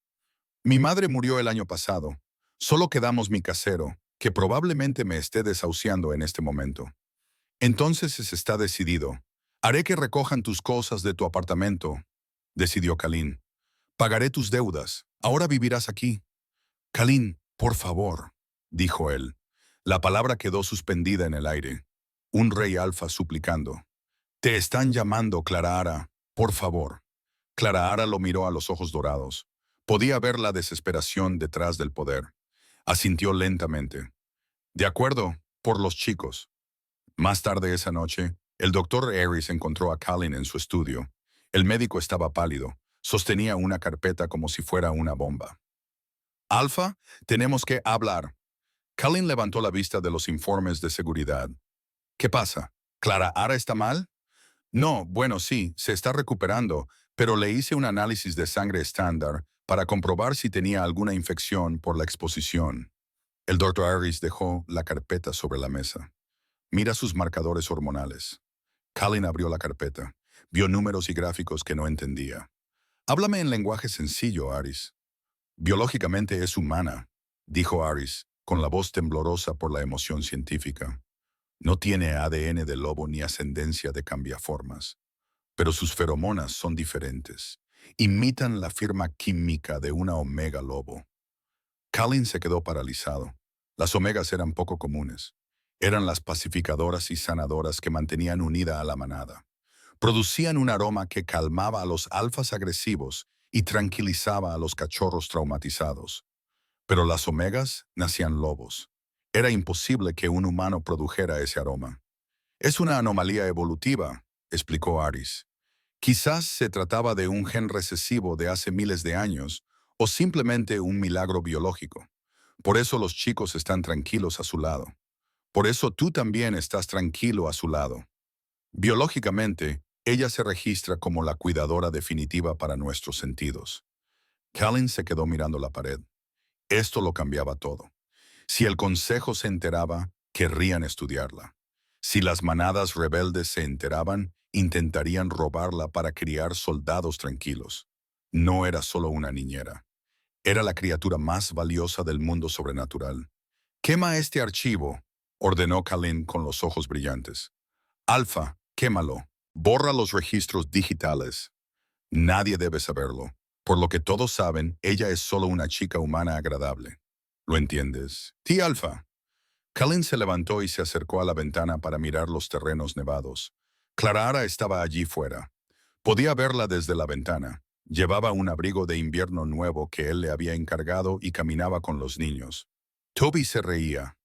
Mi madre murió el año pasado. Solo quedamos mi casero, que probablemente me esté desahuciando en este momento. Entonces está decidido. Haré que recojan tus cosas de tu apartamento, decidió Kalin. Pagaré tus deudas. Ahora vivirás aquí. Kalin, por favor, dijo él. La palabra quedó suspendida en el aire. Un rey alfa suplicando. Te están llamando, Clara. Por favor. Clara lo miró a los ojos dorados. Podía ver la desesperación detrás del poder. Asintió lentamente. De acuerdo, por los chicos. Más tarde esa noche, el doctor Harris encontró a Colin en su estudio. El médico estaba pálido. Sostenía una carpeta como si fuera una bomba. Alfa, tenemos que hablar. Colin levantó la vista de los informes de seguridad. ¿Qué pasa? ¿Clara está mal? No, bueno, sí, se está recuperando, pero le hice un análisis de sangre estándar para comprobar si tenía alguna infección por la exposición. El doctor Harris dejó la carpeta sobre la mesa. Mira sus marcadores hormonales. Colin abrió la carpeta. Vio números y gráficos que no entendía. Háblame en lenguaje sencillo, Harris. Biológicamente es humana, dijo Harris, con la voz temblorosa por la emoción científica. No tiene ADN de lobo ni ascendencia de cambiaformas, pero sus feromonas son diferentes. Imitan la firma química de una omega lobo. Colin se quedó paralizado. Las omegas eran poco comunes. Eran las pacificadoras y sanadoras que mantenían unida a la manada. Producían un aroma que calmaba a los alfas agresivos y tranquilizaba a los cachorros traumatizados. Pero las omegas nacían lobos. Era imposible que un humano produjera ese aroma. Es una anomalía evolutiva, explicó Aris. Quizás se trataba de un gen recesivo de hace miles de años o simplemente un milagro biológico. Por eso los chicos están tranquilos a su lado. Por eso tú también estás tranquilo a su lado. Biológicamente, ella se registra como la cuidadora definitiva para nuestros sentidos. Callan se quedó mirando la pared. Esto lo cambiaba todo. Si el consejo se enteraba, querrían estudiarla. Si las manadas rebeldes se enteraban, intentarían robarla para criar soldados tranquilos. No era solo una niñera. Era la criatura más valiosa del mundo sobrenatural. «Quema este archivo», ordenó Kalin con los ojos brillantes. «Alfa, quémalo. Borra los registros digitales. Nadie debe saberlo. Por lo que todos saben, ella es solo una chica humana agradable. ¿Lo entiendes? Tía Alfa». Kalin se levantó y se acercó a la ventana para mirar los terrenos nevados. Clara estaba allí fuera. Podía verla desde la ventana. Llevaba un abrigo de invierno nuevo que él le había encargado y caminaba con los niños. Toby se reía.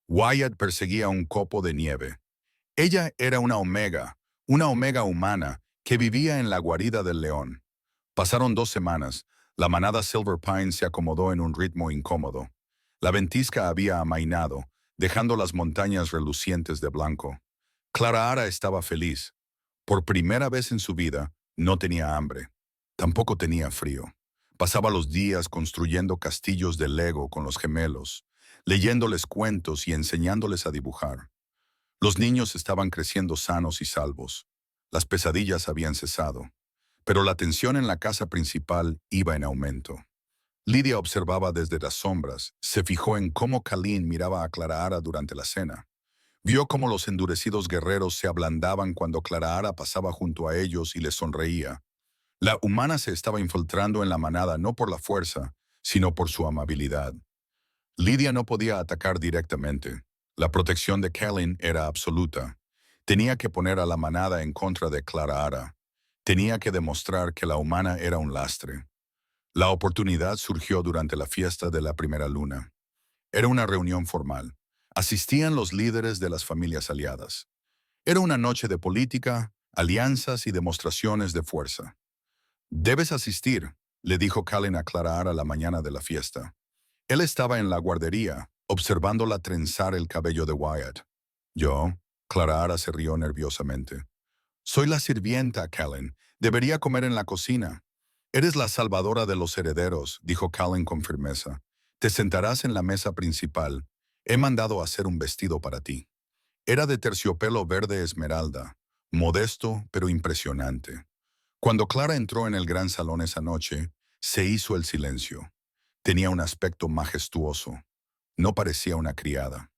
Wyatt perseguía un copo de nieve. Ella era una omega humana que vivía en la guarida del león. Pasaron 2 semanas. La manada Silver Pine se acomodó en un ritmo incómodo. La ventisca había amainado, dejando las montañas relucientes de blanco. Clara estaba feliz. Por primera vez en su vida, no tenía hambre. Tampoco tenía frío. Pasaba los días construyendo castillos de Lego con los gemelos, leyéndoles cuentos y enseñándoles a dibujar. Los niños estaban creciendo sanos y salvos. Las pesadillas habían cesado. Pero la tensión en la casa principal iba en aumento. Lydia observaba desde las sombras, se fijó en cómo Kalin miraba a Clara durante la cena. Vio cómo los endurecidos guerreros se ablandaban cuando Clara pasaba junto a ellos y les sonreía. La humana se estaba infiltrando en la manada no por la fuerza, sino por su amabilidad. Lydia no podía atacar directamente. La protección de Kalin era absoluta. Tenía que poner a la manada en contra de Clara. Tenía que demostrar que la humana era un lastre. La oportunidad surgió durante la fiesta de la primera luna. Era una reunión formal. Asistían los líderes de las familias aliadas. Era una noche de política, alianzas y demostraciones de fuerza. «Debes asistir», le dijo Kalin a Clara la mañana de la fiesta. Él estaba en la guardería, observándola trenzar el cabello de Wyatt. «¿Yo?» Clara se rió nerviosamente. «Soy la sirvienta, Kalin. Debería comer en la cocina». «Eres la salvadora de los herederos», dijo Kalin con firmeza. «Te sentarás en la mesa principal. He mandado hacer un vestido para ti». Era de terciopelo verde esmeralda, modesto pero impresionante. Cuando Clara entró en el gran salón esa noche, se hizo el silencio. Tenía un aspecto majestuoso. No parecía una criada.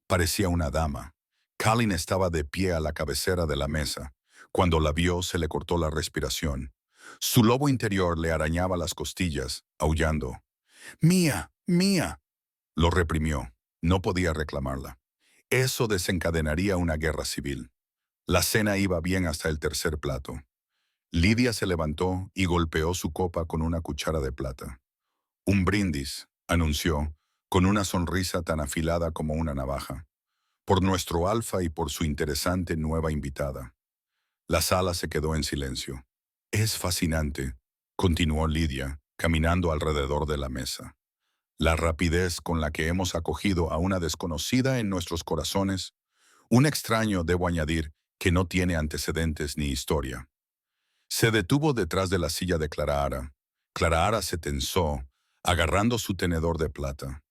Parecía una dama. Kalin estaba de pie a la cabecera de la mesa. Cuando la vio, se le cortó la respiración. Su lobo interior le arañaba las costillas, aullando. «¡Mía! ¡Mía!». Lo reprimió. No podía reclamarla. Eso desencadenaría una guerra civil. La cena iba bien hasta el tercer plato. Lydia se levantó y golpeó su copa con una cuchara de plata. «Un brindis», anunció, con una sonrisa tan afilada como una navaja. «Por nuestro alfa y por su interesante nueva invitada». La sala se quedó en silencio. «Es fascinante», continuó Lydia, caminando alrededor de la mesa. «La rapidez con la que hemos acogido a una desconocida en nuestros corazones, un extraño, debo añadir, que no tiene antecedentes ni historia». Se detuvo detrás de la silla de Clara. Clara se tensó, agarrando su tenedor de plata.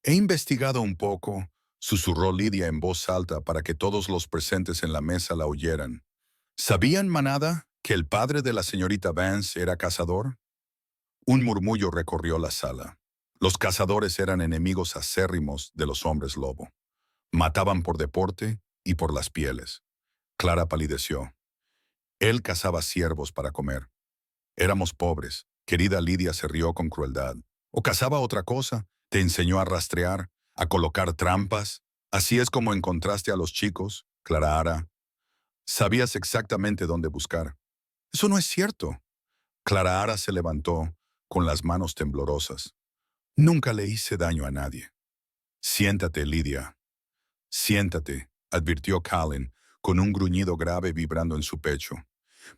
«He investigado un poco», susurró Lydia en voz alta para que todos los presentes en la mesa la oyeran. «¿Sabían, manada, que el padre de la señorita Vance era cazador?». Un murmullo recorrió la sala. Los cazadores eran enemigos acérrimos de los hombres lobo. Mataban por deporte y por las pieles. Clara palideció. Él cazaba ciervos para comer. Éramos pobres. Querida Lydia se rió con crueldad. ¿O cazaba otra cosa? ¿Te enseñó a rastrear, a colocar trampas? Así es como encontraste a los chicos, Clara. Sabías exactamente dónde buscar». «Eso no es cierto». Clara se levantó con las manos temblorosas. Nunca le hice daño a nadie. Siéntate, Lidia. Siéntate, advirtió Colin, con un gruñido grave vibrando en su pecho.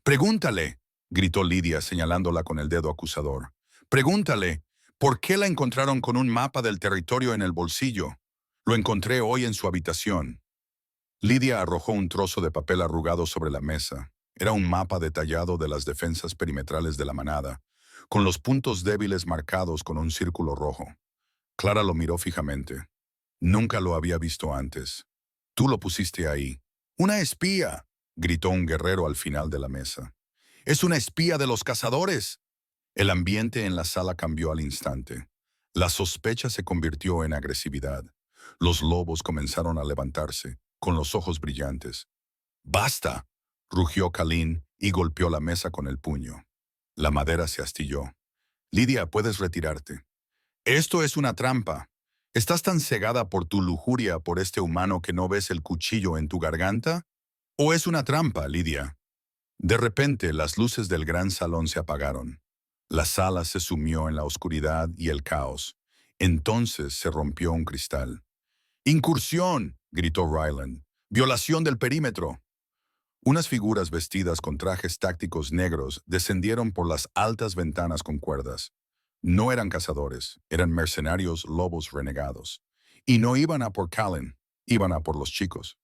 Pregúntale, gritó Lidia señalándola con el dedo acusador. Pregúntale, ¿por qué la encontraron con un mapa del territorio en el bolsillo? Lo encontré hoy en su habitación. Lidia arrojó un trozo de papel arrugado sobre la mesa. Era un mapa detallado de las defensas perimetrales de la manada, con los puntos débiles marcados con un círculo rojo. Clara lo miró fijamente. Nunca lo había visto antes. Tú lo pusiste ahí. ¡Una espía!, gritó un guerrero al final de la mesa. ¡Es una espía de los cazadores! El ambiente en la sala cambió al instante. La sospecha se convirtió en agresividad. Los lobos comenzaron a levantarse, con los ojos brillantes. ¡Basta!, rugió Colin y golpeó la mesa con el puño. La madera se astilló. Lidia, puedes retirarte. Esto es una trampa. ¿Estás tan cegada por tu lujuria por este humano que no ves el cuchillo en tu garganta? ¿O es una trampa, Lidia? De repente, las luces del gran salón se apagaron. La sala se sumió en la oscuridad y el caos. Entonces se rompió un cristal. ¡Incursión!, gritó Ryland. ¡Violación del perímetro! Unas figuras vestidas con trajes tácticos negros descendieron por las altas ventanas con cuerdas. No eran cazadores, eran mercenarios lobos renegados. Y no iban a por Colin, iban a por los chicos.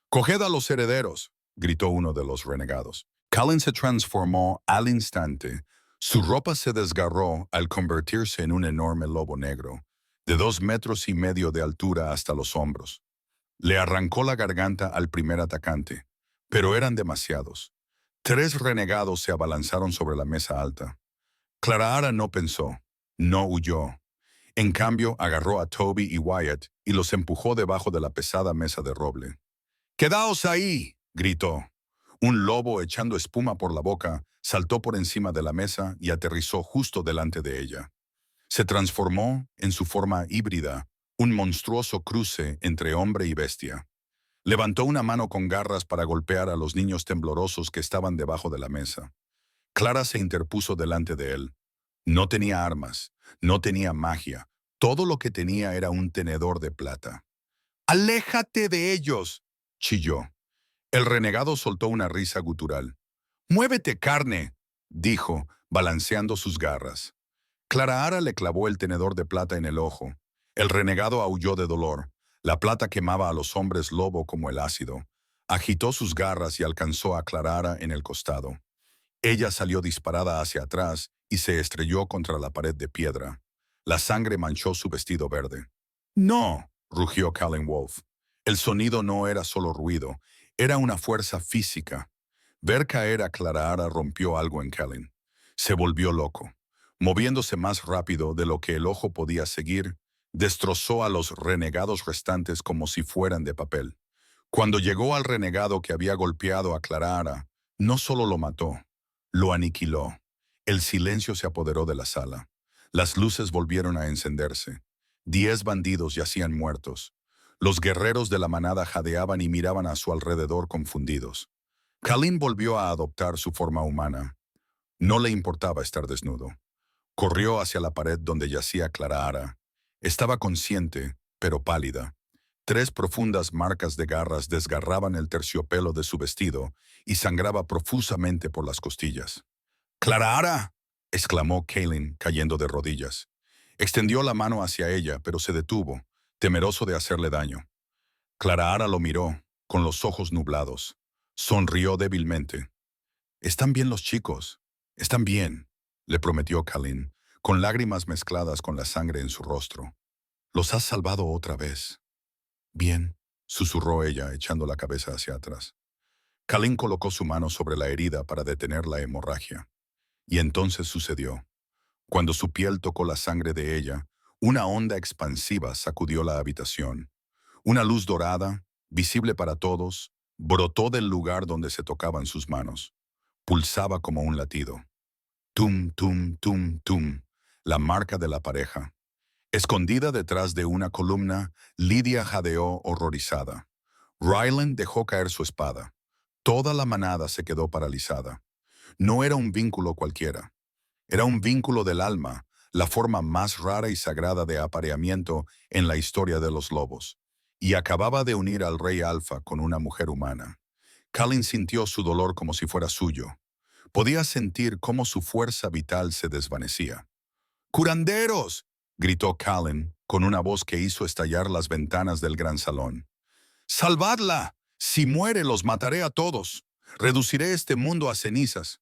«¡Coged a los herederos!», gritó uno de los renegados. Colin se transformó al instante. Su ropa se desgarró al convertirse en un enorme lobo negro, de 2,5 metros de altura hasta los hombros. Le arrancó la garganta al primer atacante, pero eran demasiados. 3 renegados se abalanzaron sobre la mesa alta. Clara no pensó, no huyó. En cambio, agarró a Toby y Wyatt y los empujó debajo de la pesada mesa de roble. «¡Quedaos ahí!», gritó. Un lobo echando espuma por la boca saltó por encima de la mesa y aterrizó justo delante de ella. Se transformó en su forma híbrida, un monstruoso cruce entre hombre y bestia. Levantó una mano con garras para golpear a los niños temblorosos que estaban debajo de la mesa. Clara se interpuso delante de él. No tenía armas, no tenía magia. Todo lo que tenía era un tenedor de plata. «¡Aléjate de ellos!», chilló. El renegado soltó una risa gutural. «¡Muévete, carne!», dijo, balanceando sus garras. Clara le clavó el tenedor de plata en el ojo. El renegado aulló de dolor. La plata quemaba a los hombres lobo como el ácido. Agitó sus garras y alcanzó a Clara en el costado. Ella salió disparada hacia atrás y se estrelló contra la pared de piedra. La sangre manchó su vestido verde. «¡No!», rugió Colin Wolf. El sonido no era solo ruido, era una fuerza física. Ver caer a Clara rompió algo en Colin. Se volvió loco. Moviéndose más rápido de lo que el ojo podía seguir, destrozó a los renegados restantes como si fueran de papel. Cuando llegó al renegado que había golpeado a Clara, no solo lo mató, lo aniquiló. El silencio se apoderó de la sala. Las luces volvieron a encenderse. 10 bandidos yacían muertos. Los guerreros de la manada jadeaban y miraban a su alrededor confundidos. Colin volvió a adoptar su forma humana. No le importaba estar desnudo. Corrió hacia la pared donde yacía Clara. Estaba consciente, pero pálida. 3 profundas marcas de garras desgarraban el terciopelo de su vestido y sangraba profusamente por las costillas. «¡Clara!», exclamó Colin, cayendo de rodillas. Extendió la mano hacia ella, pero se detuvo, temeroso de hacerle daño. Clara lo miró, con los ojos nublados. Sonrió débilmente. «Están bien los chicos. Están bien», le prometió Colin, con lágrimas mezcladas con la sangre en su rostro. «Los has salvado otra vez». «Bien», susurró ella, echando la cabeza hacia atrás. Colin colocó su mano sobre la herida para detener la hemorragia. Y entonces sucedió. Cuando su piel tocó la sangre de ella, una onda expansiva sacudió la habitación. Una luz dorada, visible para todos, brotó del lugar donde se tocaban sus manos. Pulsaba como un latido. Tum, tum, tum, tum, la marca de la pareja. Escondida detrás de una columna, Lidia jadeó horrorizada. Ryland dejó caer su espada. Toda la manada se quedó paralizada. No era un vínculo cualquiera. Era un vínculo del alma, la forma más rara y sagrada de apareamiento en la historia de los lobos, y acababa de unir al rey Alfa con una mujer humana. Colin sintió su dolor como si fuera suyo. Podía sentir cómo su fuerza vital se desvanecía. ¡Curanderos!, gritó Colin con una voz que hizo estallar las ventanas del gran salón. ¡Salvadla! Si muere, los mataré a todos. Reduciré este mundo a cenizas.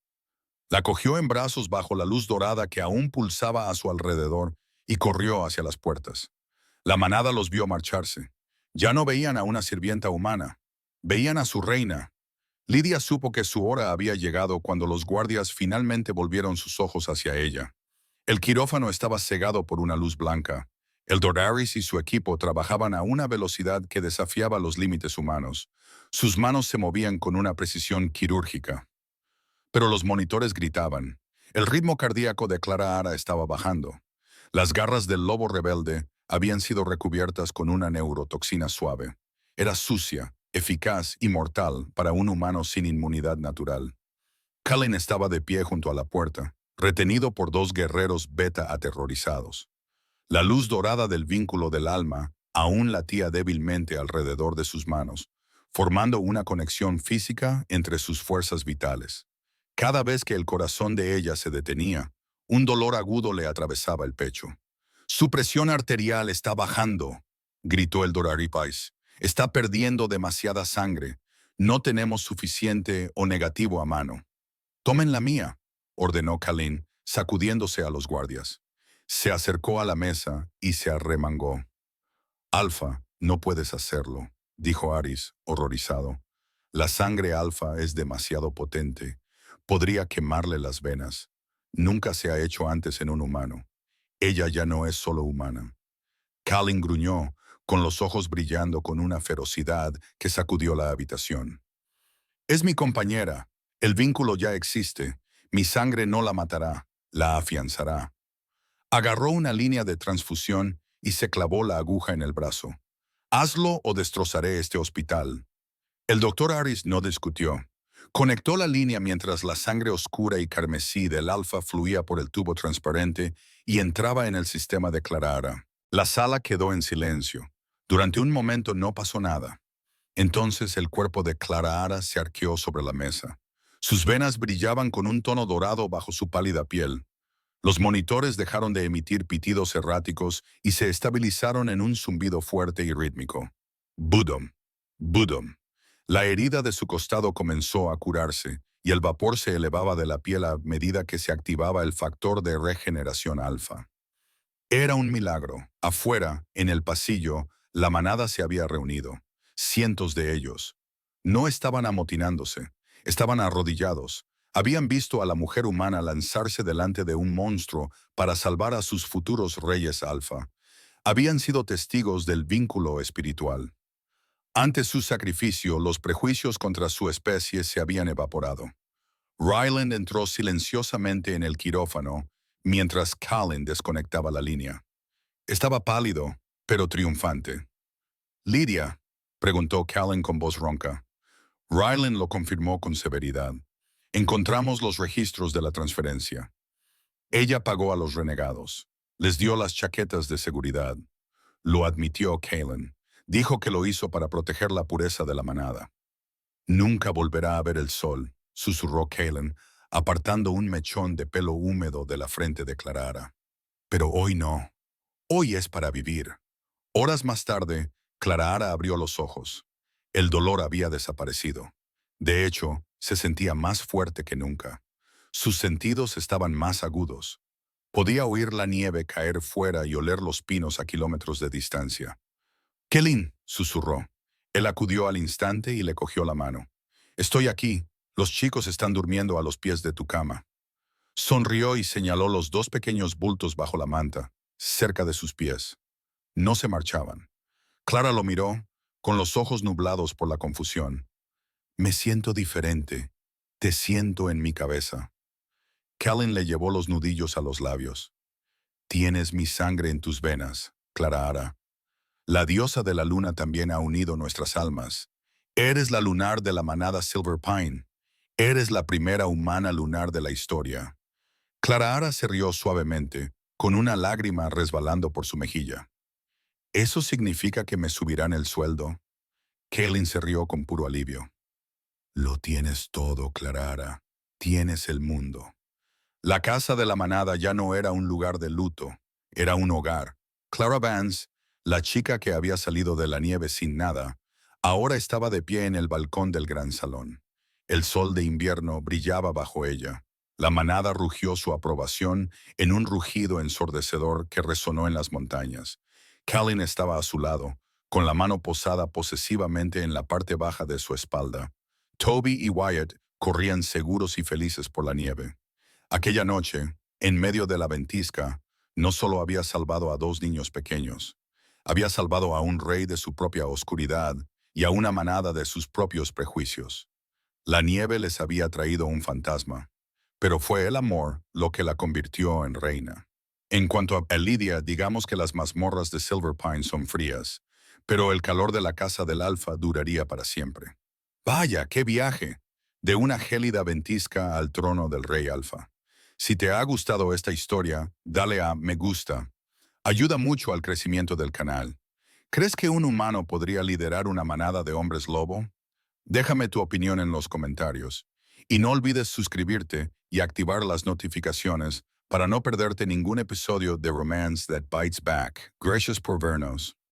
La cogió en brazos bajo la luz dorada que aún pulsaba a su alrededor y corrió hacia las puertas. La manada los vio marcharse. Ya no veían a una sirvienta humana. Veían a su reina. Lidia supo que su hora había llegado cuando los guardias finalmente volvieron sus ojos hacia ella. El quirófano estaba cegado por una luz blanca. El Dodaris y su equipo trabajaban a una velocidad que desafiaba los límites humanos. Sus manos se movían con una precisión quirúrgica. Pero los monitores gritaban. El ritmo cardíaco de Clara Ara estaba bajando. Las garras del lobo rebelde habían sido recubiertas con una neurotoxina suave. Era sucia, eficaz y mortal para un humano sin inmunidad natural. Colin estaba de pie junto a la puerta, retenido por dos guerreros beta aterrorizados. La luz dorada del vínculo del alma aún latía débilmente alrededor de sus manos, formando una conexión física entre sus fuerzas vitales. Cada vez que el corazón de ella se detenía, un dolor agudo le atravesaba el pecho. «Su presión arterial está bajando», gritó el Doraripais. «Está perdiendo demasiada sangre. No tenemos suficiente o negativo a mano». «Tomen la mía», ordenó Colin, sacudiéndose a los guardias. Se acercó a la mesa y se arremangó. «Alfa, no puedes hacerlo», dijo Aris, horrorizado. «La sangre alfa es demasiado potente. Podría quemarle las venas. Nunca se ha hecho antes en un humano. Ella ya no es solo humana». Colin gruñó, con los ojos brillando con una ferocidad que sacudió la habitación. «Es mi compañera. El vínculo ya existe. Mi sangre no la matará, la afianzará». Agarró una línea de transfusión y se clavó la aguja en el brazo. «Hazlo o destrozaré este hospital». El doctor Aris no discutió. Conectó la línea mientras la sangre oscura y carmesí del alfa fluía por el tubo transparente y entraba en el sistema de Clara Ara. La sala quedó en silencio. Durante un momento no pasó nada. Entonces el cuerpo de Clara Ara se arqueó sobre la mesa. Sus venas brillaban con un tono dorado bajo su pálida piel. Los monitores dejaron de emitir pitidos erráticos y se estabilizaron en un zumbido fuerte y rítmico. Budum, budum. La herida de su costado comenzó a curarse y el vapor se elevaba de la piel a medida que se activaba el factor de regeneración alfa. Era un milagro. Afuera, en el pasillo, la manada se había reunido. Cientos de ellos. No estaban amotinándose, estaban arrodillados. Habían visto a la mujer humana lanzarse delante de un monstruo para salvar a sus futuros reyes alfa. Habían sido testigos del vínculo espiritual. Ante su sacrificio, los prejuicios contra su especie se habían evaporado. Ryland entró silenciosamente en el quirófano mientras Colin desconectaba la línea. Estaba pálido, pero triunfante. «Lidia», preguntó Colin con voz ronca. Ryland lo confirmó con severidad. «Encontramos los registros de la transferencia. Ella pagó a los renegados. Les dio las chaquetas de seguridad». Lo admitió Colin. Dijo que lo hizo para proteger la pureza de la manada. «Nunca volverá a ver el sol», susurró Colin, apartando un mechón de pelo húmedo de la frente de Clara Ara. «Pero hoy no. Hoy es para vivir». Horas más tarde, Clara Ara abrió los ojos. El dolor había desaparecido. De hecho, se sentía más fuerte que nunca. Sus sentidos estaban más agudos. Podía oír la nieve caer fuera y oler los pinos a kilómetros de distancia. «Colin», susurró. Él acudió al instante y le cogió la mano. «Estoy aquí. Los chicos están durmiendo a los pies de tu cama». Sonrió y señaló los dos pequeños bultos bajo la manta, cerca de sus pies. No se marchaban. Clara lo miró, con los ojos nublados por la confusión. «Me siento diferente. Te siento en mi cabeza». Colin le llevó los nudillos a los labios. «Tienes mi sangre en tus venas, Clara Ara. La diosa de la luna también ha unido nuestras almas. Eres la lunar de la manada Silver Pine. Eres la primera humana lunar de la historia. Clara se rió suavemente, con una lágrima resbalando por su mejilla. ¿Eso significa que me subirán el sueldo? Kaylin se rió con puro alivio. Lo tienes todo, Clara. Tienes el mundo. La casa de la manada ya no era un lugar de luto, era un hogar. Clara Vance, la chica que había salido de la nieve sin nada, ahora estaba de pie en el balcón del gran salón. El sol de invierno brillaba bajo ella. La manada rugió su aprobación en un rugido ensordecedor que resonó en las montañas. Callie estaba a su lado, con la mano posada posesivamente en la parte baja de su espalda. Toby y Wyatt corrían seguros y felices por la nieve. Aquella noche, en medio de la ventisca, no solo había salvado a dos niños pequeños, había salvado a un rey de su propia oscuridad y a una manada de sus propios prejuicios. La nieve les había traído un fantasma, pero fue el amor lo que la convirtió en reina. En cuanto a Elidia, digamos que las mazmorras de Silver Pine son frías, pero el calor de la casa del Alfa duraría para siempre. Vaya, qué viaje, de una gélida ventisca al trono del rey Alfa. Si te ha gustado esta historia, dale a me gusta. Ayuda mucho al crecimiento del canal. ¿Crees que un humano podría liderar una manada de hombres lobo? Déjame tu opinión en los comentarios. Y no olvides suscribirte y activar las notificaciones para no perderte ningún episodio de Romance That Bites Back. Gracias por vernos.